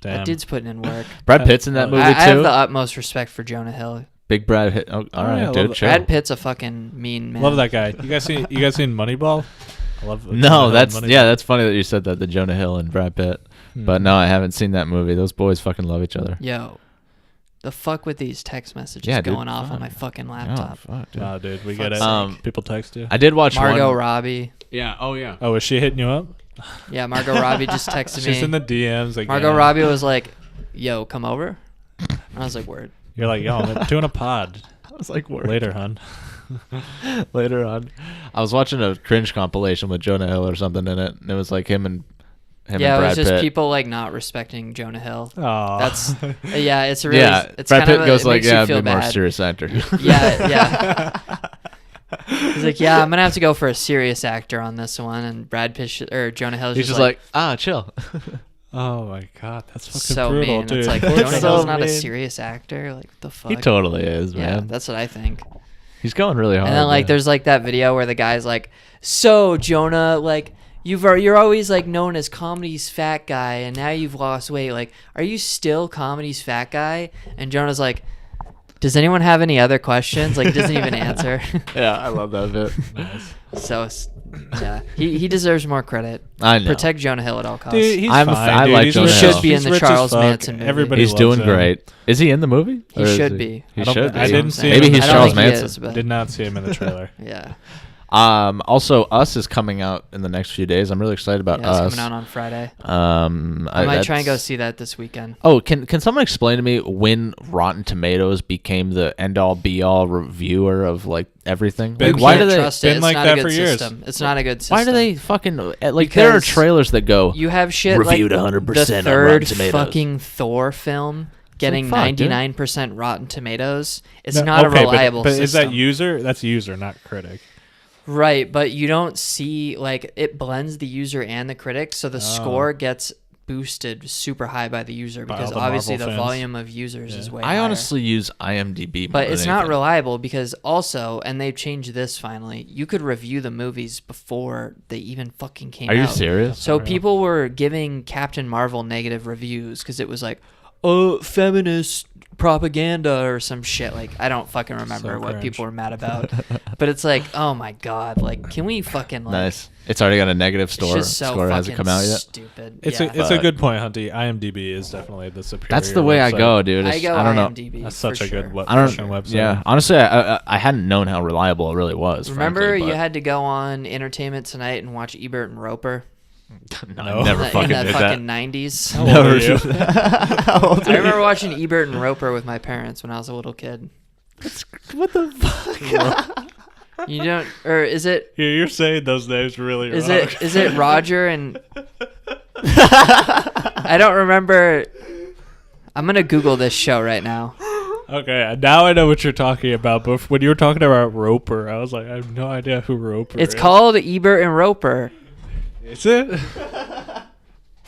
Damn. that dude's putting in work. Brad Pitt's in that movie I have too. the utmost respect for Jonah Hill. Big Brad hit. Oh, all yeah, I right, love dude. it. Chill. Brad Pitt's a fucking mean man. Love that guy. You guys seen Moneyball? I love Jonah No, Hill that's in yeah, Moneyball. that's funny that you said that. The Jonah Hill and Brad Pitt. But no, I haven't seen that movie. Those boys fucking love each other. Yo, the fuck with these text messages Yeah, dude, going off fuck. on my fucking Oh, laptop. fuck, dude. Nah, dude, we Fuck's get it. sake. People text you. I did watch Margot one. Robbie. Yeah. Oh yeah. Oh, is she hitting you up? Yeah, Margot Robbie just texted She's me. in the DMs. Like, Margot Robbie was like, "Yo, come over." And I was like, "Word." You're like, yo, I'm doing a pod I was like, word. later, hun. Later on, I was watching a cringe compilation with Jonah Hill or something in it, and it was like him and Yeah, Brad it was just Pitt. people like not respecting Jonah Hill. Oh, That's yeah, it's a really Yeah, it's Brad kind Pitt of goes it like, makes you "Yeah, feel be more bad. serious actor." Yeah, yeah. He's like, "Yeah, I'm gonna have to go for a serious actor on this one," and Brad Pitt or Jonah Hill's He's just like, chill. oh my god, that's fucking so brutal, mean. dude. It's like That's Jonah so Hill's not a mean. serious actor. Like, what the fuck? He totally is, Yeah, man. that's what I think. He's going really hard. And then like man. there's like that video where the guy's like, "So Jonah, like you're always like known as comedy's fat guy, and now you've lost weight. Like, are you still comedy's fat guy?" And Jonah's like, "Does anyone have any other questions?" Like, he doesn't even answer. Yeah, I love that bit. Nice. So yeah, he deserves more credit. I know. Protect Jonah Hill at all costs. Dude, he's I'm a fine, I dude. like He's Jonah rich Hill. as- Should be in he's the rich as Charles fuck. Manson movie. Everybody He's loves doing him. great. Is he in the movie? He Or is should be. He I don't- should be. I didn't see Maybe him. he's I don't Charles think he Manson. is, but- Did not see him in the trailer. Yeah, Also, Us is coming out in the next few days. I'm really excited about yeah, it's Us. coming out on Friday. I I might try and go see that this weekend. Oh, can someone explain to me when Rotten Tomatoes became the end all be all reviewer of like everything? Been Like, why do Can't they? trust it. been It's like not that a for good years. system. It's not a good system. Why do they fucking like? There are Because trailers that go. You have shit Reviewed like 100% the on third Rotten Tomatoes. fucking Thor film getting fuck, dude. 99% Rotten Tomatoes. It's No, not okay, a reliable but system. is that user? That's user, not critic. Right, but you don't see like it blends the user and the critic, so the score gets boosted super high by the user By because all the obviously Marvel the fans. volume of users is way I higher. honestly use IMDb, more But than it's not anything. reliable because also, and they've changed this finally, you could review the movies before they even fucking came Are out. you serious? So Unreal. people were giving Captain Marvel negative reviews because it was like, feminist propaganda or some shit. Like, I don't fucking remember So what cringe. people were mad about. But it's like, oh my god, like, can we fucking like? Nice. It's already got a negative It's score. just so Score fucking hasn't come out yet. stupid. It's yeah. a good point, Hunty. IMDb is definitely the superior. That's the way I website. go, dude. I It's- go I don't know. IMDb. That's such for a good sure. I don't. fucking website. Yeah, honestly, I hadn't known how reliable it really was. Remember, frankly, you but- had to go on Entertainment Tonight and watch Ebert and Roper No, No. I never in fucking the did fucking that. 90s. How old are you? I remember watching Ebert and Roper with my parents when I was a little kid. What the fuck? You don't, or is it? You're saying those names really Is wrong. it Roger and? I don't remember. I'm gonna Google this show right now. Okay, now I know what you're talking about. But when you were talking about Roper, I was like, I have no idea who Roper is. It's called Ebert and Roper. Is it?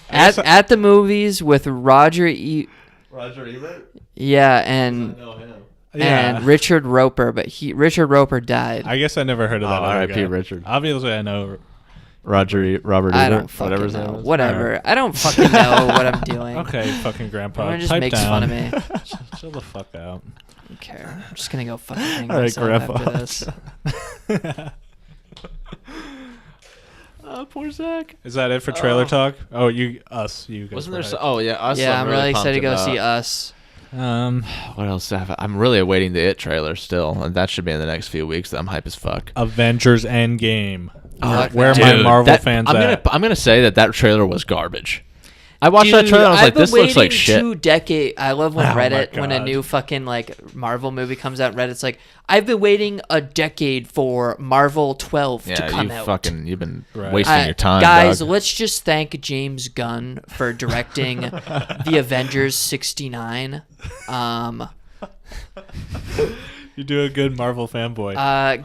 At the movies with Roger Roger Ebert? Yeah, I and know him. and Richard Roper, but Richard Roper died. I guess I never heard of that. R.I.P. Richard. Obviously, I know Robert Ebert. I don't fucking whatever his know. name is. Whatever. I don't fucking know what I'm doing. Okay, fucking grandpa. Everyone just pipe makes down. fun of me. Chill the fuck out. I don't care. I'm just gonna go fucking hang All right, myself Grandpa. after this. Poor Zach. Is that it for trailer talk? Oh, you guys. Wasn't there? go Oh yeah, us. Yeah, I'm really excited to go pumped see about. Us. ahead. What else have I? I'm really awaiting the It trailer still, and that should be in the next few weeks. I'm hype as fuck. Avengers Endgame. Fuck Where are that. my Marvel that- fans I'm at? gonna say that trailer was garbage. I watched that trailer. And I was I've like, been this looks like waiting shit. 2 decades. I love when Oh my Reddit, when a God. new fucking like Marvel movie comes out, Reddit's like, I've been waiting a decade for Marvel 12 to come out. You've been Right. wasting your time, guys, dog. let's just thank James Gunn for directing the Avengers 69. You do a good Marvel fanboy.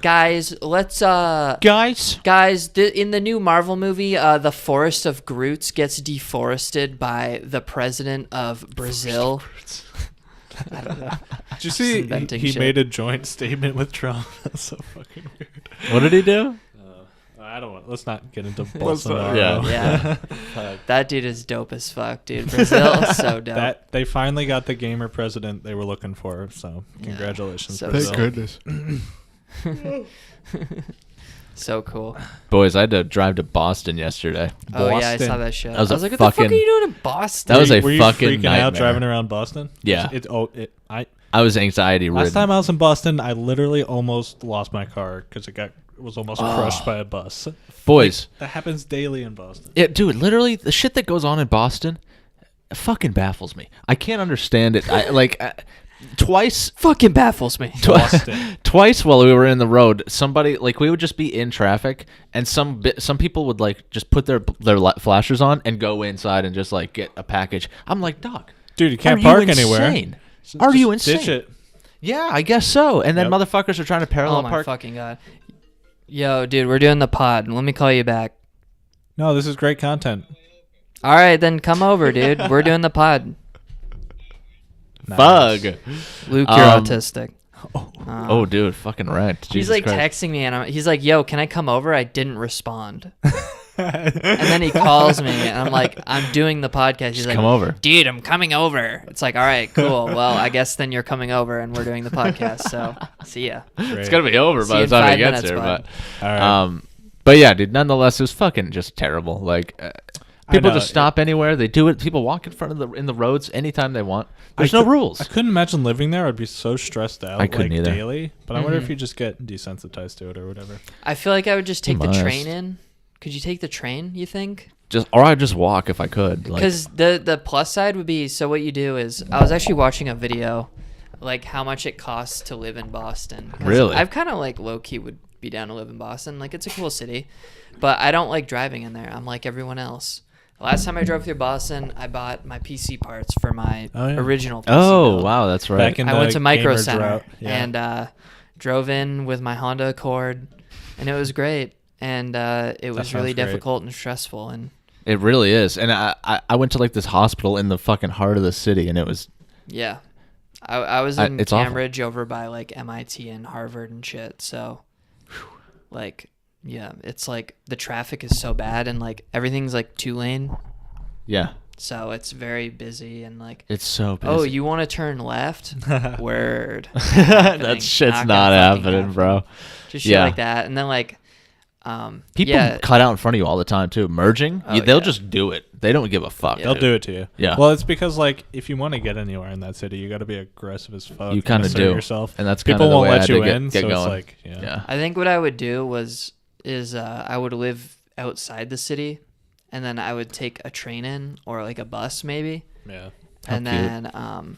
Guys, let's Guys, in the new Marvel movie, the Forest of Groots gets deforested by the president of Brazil. I don't know. Did you see inventing he shit. made a joint statement with Trump? That's so fucking weird. what did he do? I don't want. Let's not get into Let's not- Bolsonaro. Yeah. That dude is dope as fuck, dude. Brazil, so dope. That they finally got the gamer president they were looking for. So congratulations, So Brazil. goodness. So cool. Boys, I had to drive to Boston yesterday. Oh yeah, I Boston. saw that shit. That was I was a like, what the fuck fucking- are you doing in Boston? That was a Were you fucking freaking out nightmare. driving around Boston? Yeah. I I was anxiety ridden. last time I was in Boston, I literally almost lost my car because was almost crushed by a bus. Boys, That happens daily in Boston. yeah, dude, literally the shit that goes on in Boston fucking baffles me. I can't understand it. Twice fucking baffles me. Boston. Twice while we were in the road, somebody we would just be in traffic, and some people would just put their flashers on and go inside and just get a package. I'm like, dog, Dude, you can't are park you anywhere. insane? Are you Just insane? Ditch it. Yeah, I guess so. And then Yep. motherfuckers are trying to parallel Oh my park. fucking god. Yo, dude, we're doing the pod. Let me call you back. No, this is great content. All right, then come over, dude. We're doing the pod. Nice. Fug. Luke, you're autistic. Oh, dude, fucking right. He's Jesus like Christ. texting me, and he's like, "Yo, can I come over?" I didn't respond, and then he calls me, and I'm like, "I'm doing the podcast." He's Just like, come over. "Dude, I'm coming over." It's like, "All right, cool. Well, I guess then you're coming over, and we're doing the podcast." So, see ya. It's gonna be over See by you the in time 5 he gets minutes, here, bud. All right. but yeah, dude. Nonetheless, it was fucking just terrible. People know. just stop anywhere. They do it. People walk in front of in the roads anytime they want. There's no rules. I couldn't imagine living there. I'd be so stressed out. I couldn't either. Daily. But I wonder if you just get desensitized to it or whatever. I feel like I would just take the must. train in. Could you take the train? You think? Or I'd just walk if I could. Because the plus side would be, so what you do is, I was actually watching a video, how much it costs to live in Boston. 'Cause Really? I've kind of low key would be down to live in Boston. It's a cool city, but I don't like driving in there. I'm like everyone else. The last time I drove through Boston, I bought my PC parts for my Oh, yeah. original PC Oh build. wow, that's right. Back in I the went to Micro gamer Center drought. Yeah. and drove in with my Honda Accord, and it was great. And it was really sounds great. difficult and stressful. And It really is. And I went to this hospital in the fucking heart of the city, and it was yeah, I was in it's awful. Cambridge over by MIT and Harvard and shit. So, yeah, it's the traffic is so bad and everything's 2-lane. yeah. So it's very busy and It's so busy. oh, you want to turn left? Word. that shit's not happening, bro. Just shit Yeah. like that, and then People yeah, cut out in front of you all the time too. Merging, Oh, they'll yeah. just do it. They don't give a fuck. They'll do it to you. Yeah. Well, it's because if you want to get anywhere in that city, you got to be aggressive as fuck. You kind of assert do yourself, and that's people kind of the won't way I let had you to in. get So going. it's Yeah. I think what I would do is I would live outside the city, and then I would take a train in or a bus maybe, yeah. and cute. then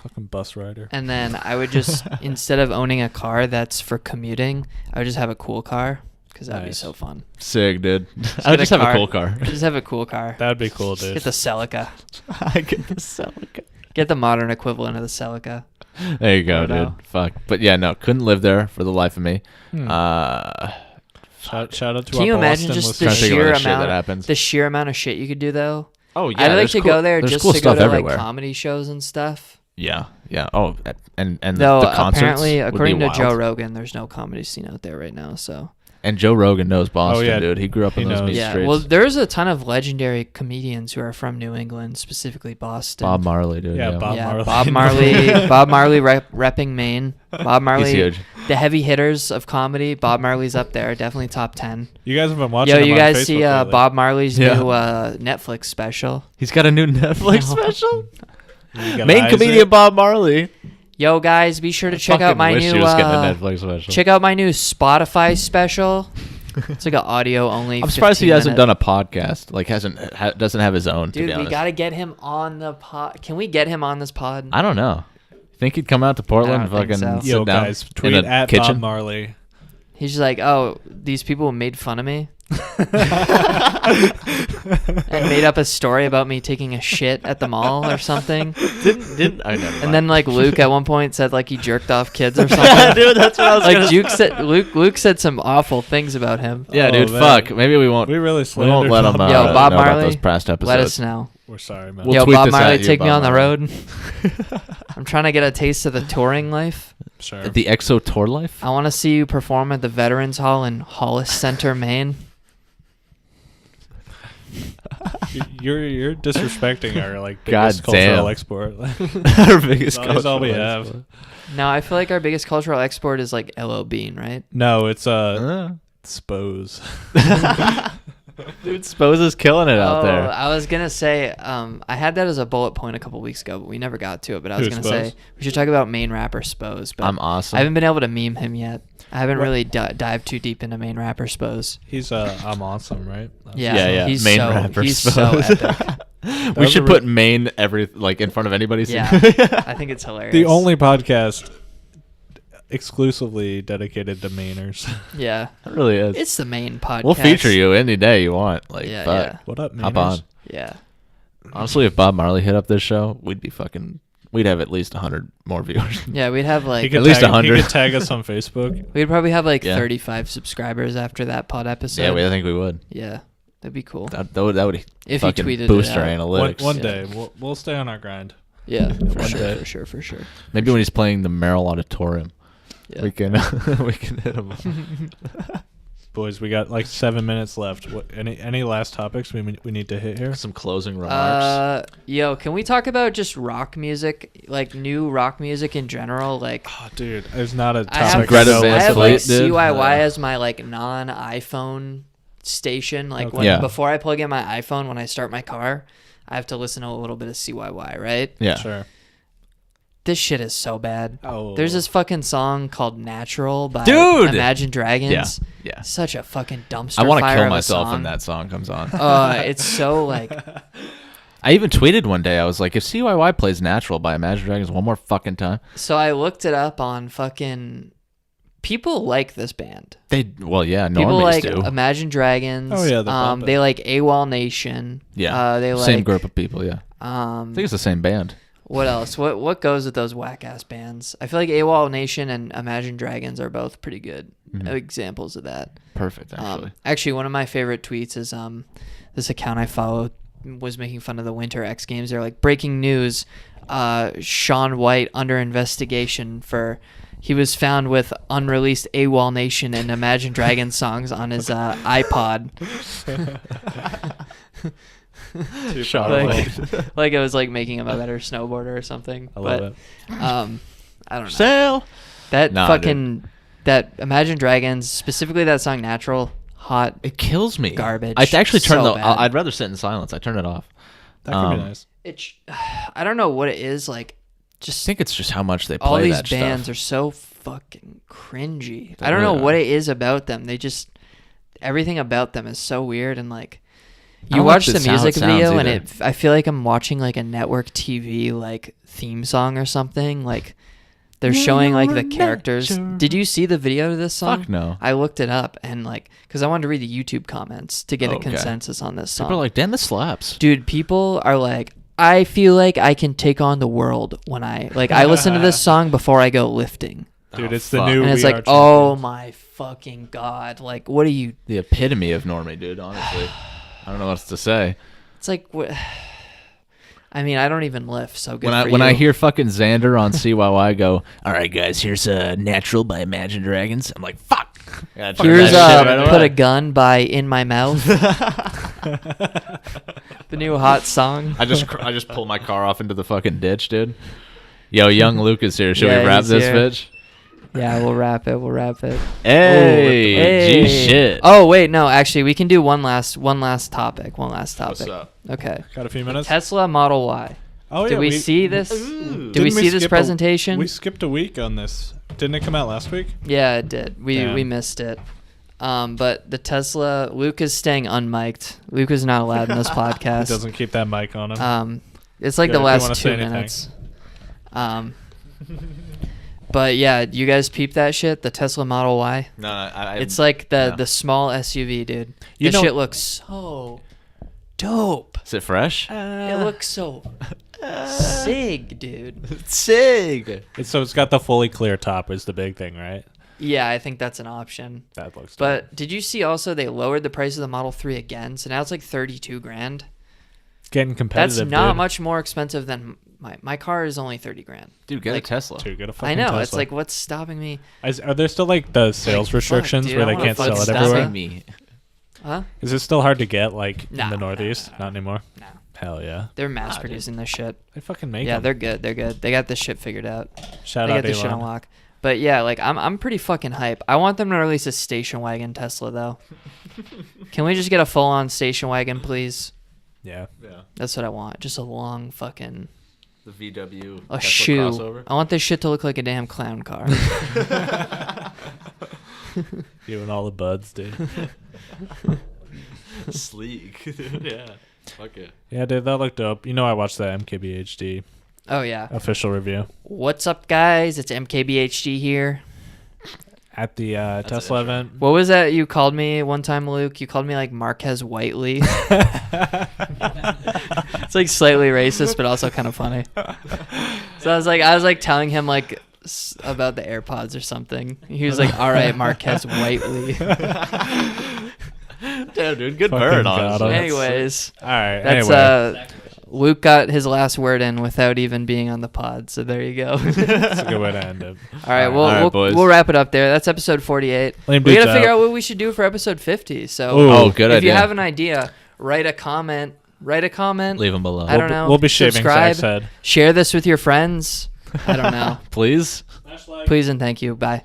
Fucking bus rider. and then I would just instead of owning a car that's for commuting, I would just have a cool car because that'd be Nice. so fun. Sick, dude. I get would a just have a car. cool car. Just have a cool car. That'd be cool, dude. Get the Celica. I get the Celica. Get the modern equivalent of the Celica. There you go, I don't dude. know. Fuck. But yeah, no, couldn't live there for the life of me. Shout out to Can you our imagine Boston just the Trying to think of sheer other shit that amount, happens. the sheer amount of shit you could do though? Oh yeah, I'd like there's to cool- go there there's just cool to go stuff to everywhere. like comedy shows and stuff. Yeah. Oh, and Though the concerts apparently, would be according to wild. Joe Rogan, there's no comedy scene out there right now. So And Joe Rogan knows Boston, yeah. dude. He grew up He in those knows. meat yeah, streets. well, there's a ton of legendary comedians who are from New England, specifically Boston. Bob Marley, dude. Yeah, Bob yeah, Marley. Bob Marley. Bob Marley repping Maine. Bob Marley. He's huge. The heavy hitters of comedy. Bob Marley's up there, definitely top 10. You guys have been watching. Yo, him you on guys Facebook see lately. Bob Marley's Yeah. new Netflix special? He's got a new Netflix No. special. You got Main Isaac. comedian Bob Marley. Yo, guys, be sure to check out Fucking my wish new he was getting a Netflix special. check out my new Spotify special. It's like an audio only. I'm surprised he hasn't 15-minute. done a podcast. Like doesn't have his own. to Dude, be we honest. gotta get him on the pod. Can we get him on this pod? I don't know. Think he'd come out to Portland and I don't think fucking so. sit Yo, down guys, in tweet a at kitchen? Bob Marley. He's just like, oh, these people made fun of me and made up a story about me taking a shit at the mall or something. Didn't I never And then like Luke at one point said like he jerked off kids or something. dude, that's what I was Like Luke said some awful things about him. Yeah, Oh, dude, man. fuck. Maybe we won't. We really We won't slandered let him Yo, Bob know about Marley, those past episodes. Let us know. We're sorry, man. We'll Yo, tweet Bob this at Marley, you, take me Bob on the Marley. road. I'm trying to get a taste of the touring life. Sure. The EXO tour life. I want to see you perform at the Veterans Hall in Hollis Center, Maine. You're disrespecting our like God biggest cultural damn. export. Our biggest. That's all we cultural have. No, I feel like our biggest cultural export is like LL Bean, right? No, it's export. Spose. Dude, Spose is killing it out Oh, there. I was gonna say, I had that as a bullet point a couple weeks ago, but we never got to it. But I was Who, gonna Spose? say we should talk about main rapper Spose. But I'm awesome. I haven't been able to meme him yet. I haven't What? really dived too deep into main rapper Spose. He's I'm awesome, right? Yeah, yeah. He's Main so, rapper he's Spose. so epic. We was should a put Maine in front of anybody's. Yeah, I think it's hilarious. The only podcast exclusively dedicated to Mainers. Yeah, It really is. it's the main podcast. We'll feature you any day you want. Like, Yeah, fuck. yeah. What up, Mainers? Hop on. Yeah. Honestly, if Bob Marley hit up this show, we'd have at least 100 more viewers. Yeah, we'd have He like could At least tag- 100. He could tag us on Facebook. we'd probably have like Yeah. 35 subscribers after that pod episode. Yeah, I think we would. Yeah, that'd be cool. That would If he fucking tweeted boost it our out. analytics. One Yeah. day we'll stay on our grind. Yeah, for One sure, day. for sure, for sure. Maybe when he's playing the Merrill Auditorium, Yeah. we can we can hit him. Boys, we got like 7 minutes left. What any last topics we need to hit here? Some closing remarks. Yo, can we talk about just rock music, like new rock music in general? Like, Oh, dude, there's not a I have, topic. Greta so Van I have Fleet, like dude. CYY as my like non-iPhone station. Like Okay. when Yeah. before I plug in my iPhone when I start my car, I have to listen to a little bit of CYY, right? Yeah. Sure. This shit is so bad. Oh, There's this fucking song called "Natural" by Dude! Imagine Dragons. Yeah. Such a fucking dumpster I want to fire kill of a myself song. when that song comes on. It's so like I even tweeted one day. I was like, if CYY plays "Natural" by Imagine Dragons one more fucking time, so I looked it up on fucking people like this band. well, yeah, People normies like do. Imagine Dragons. Oh, yeah, they bump they it. like AWOL Nation. Yeah, they like same group of people. Yeah, I I think it's the same band. what else? What goes with those whack ass bands? I feel like AWOL Nation and Imagine Dragons are both pretty good examples of that. Perfect, actually. Actually, one of my favorite tweets is this account I follow was making fun of the Winter X Games. They're like, breaking news: Shaun White under investigation for he was found with unreleased AWOL Nation and Imagine Dragons songs on his iPod. Shaun like, like it was like making him a better snowboarder or something. I love but, it. I don't know. Sail. That Nah, fucking that Imagine Dragons, specifically that song "Natural," hot. It kills me. Garbage. I actually turn So the. bad. I'd rather sit in silence. I turn it off. That could be Um, nice. It's I don't know what it is like. I Just think it's just how much they play all these that bands stuff. are so fucking cringy. They I don't know really what are. it is about them. They just everything about them is so weird and like. I You don't watch like the this how it music sounds video and either. I feel like I'm watching like a network TV like theme song or something. Like they're showing like the characters. Did you see the video to this song? Fuck no. I looked it up and like because I wanted to read the YouTube comments to get a Okay. consensus on this song. People are like, damn, this slaps. Dude, people are like, I feel like I can take on the world when I listen to this song before I go lifting. Dude, Oh, it's the fuck. new. And it's We like, Are oh Champions. my fucking god. Like, what are you The epitome of normie, dude, honestly. I don't know what else to say. it's like what I mean, I don't even lift, so good When I hear fucking Xander on CYY go, all right, guys, here's Natural by Imagine Dragons. I'm like, fuck. Here's Put a Gun by In My Mouth. The new hot song. I just pull my car off into the fucking ditch, dude. Yo, young Luke is here. Should we wrap he's this here. bitch? Yeah, we'll wrap it. Hey, G shit. Oh wait, no, actually, we can do one last topic. What's up? Okay. Got a few minutes. Tesla Model Y. Oh yeah. Did we see this? Didn't Did we see this skip presentation? we skipped a week on this. Didn't it come out last week? Yeah, it did. We Damn. missed it. But the Tesla, Luke is staying unmiked. Luke is not allowed in this He podcast. doesn't keep that mic on him. It's like Good, the if you wanna last say 2 anything. minutes. But yeah, you guys peep that shit? The Tesla Model Y? No, It's like the small SUV, dude. You This know- shit looks so dope. Is it fresh? It looks so sig, dude. Sig. It's got the fully clear top is the big thing, right? Yeah, I think that's an option. That looks. But did you see also they lowered the price of the Model 3 again? So now it's like 32 grand. getting competitive. That's not dude. much more expensive than my car is only 30 grand. Dude, get Like, a Tesla. Dude, get a fucking I know. Tesla. It's like, what's stopping me? Are there still like the sales fuck, restrictions dude, where I they wanna can't fucking sell it stop everywhere? it. Me. Huh? Is it still hard to get like No, in the no, Northeast? no. Not anymore. No. Hell yeah. They're mass producing this shit. They fucking make Yeah, them. they're good. They're good. They got this shit figured out. Shout They out got this shit on Elon. lock. But yeah, like I'm pretty fucking hype. I want them to release a station wagon Tesla though. Can we just get a full on station wagon, please? Yeah. Yeah. That's what I want. Just a long fucking The VW a Tesla shoe. crossover. I want this shit to look like a damn clown car. You and all the buds, dude. Sleek. Dude, yeah. Fuck it. Yeah, dude, that looked dope. You know, I watched that MKBHD Oh yeah. official review What's up, guys? It's MKBHD here. at the an Tesla intro. event. What was that you called me one time, Luke? You called me like Marquez Whiteley. It's like slightly racist, but also kind of funny. So I was like telling him like about the AirPods or something. He was like, "All right, Marquez Whiteley." Damn, dude. Good Fucking burn, got honestly. him. Anyways, All right. that's Anyway, Luke got his last word in without even being on the pod. So there you go. that's a good way to end it. All right, All right, boys. we'll wrap it up there. That's episode 48. Lame We dudes gotta figure out. out what we should do for episode 50. So Ooh. Oh, good if idea. you have an idea, write a comment. Leave them below. I don't know. We'll be shaving Subscribe. Zach's head. Share this with your friends. I don't know. Please. Please and thank you. Bye.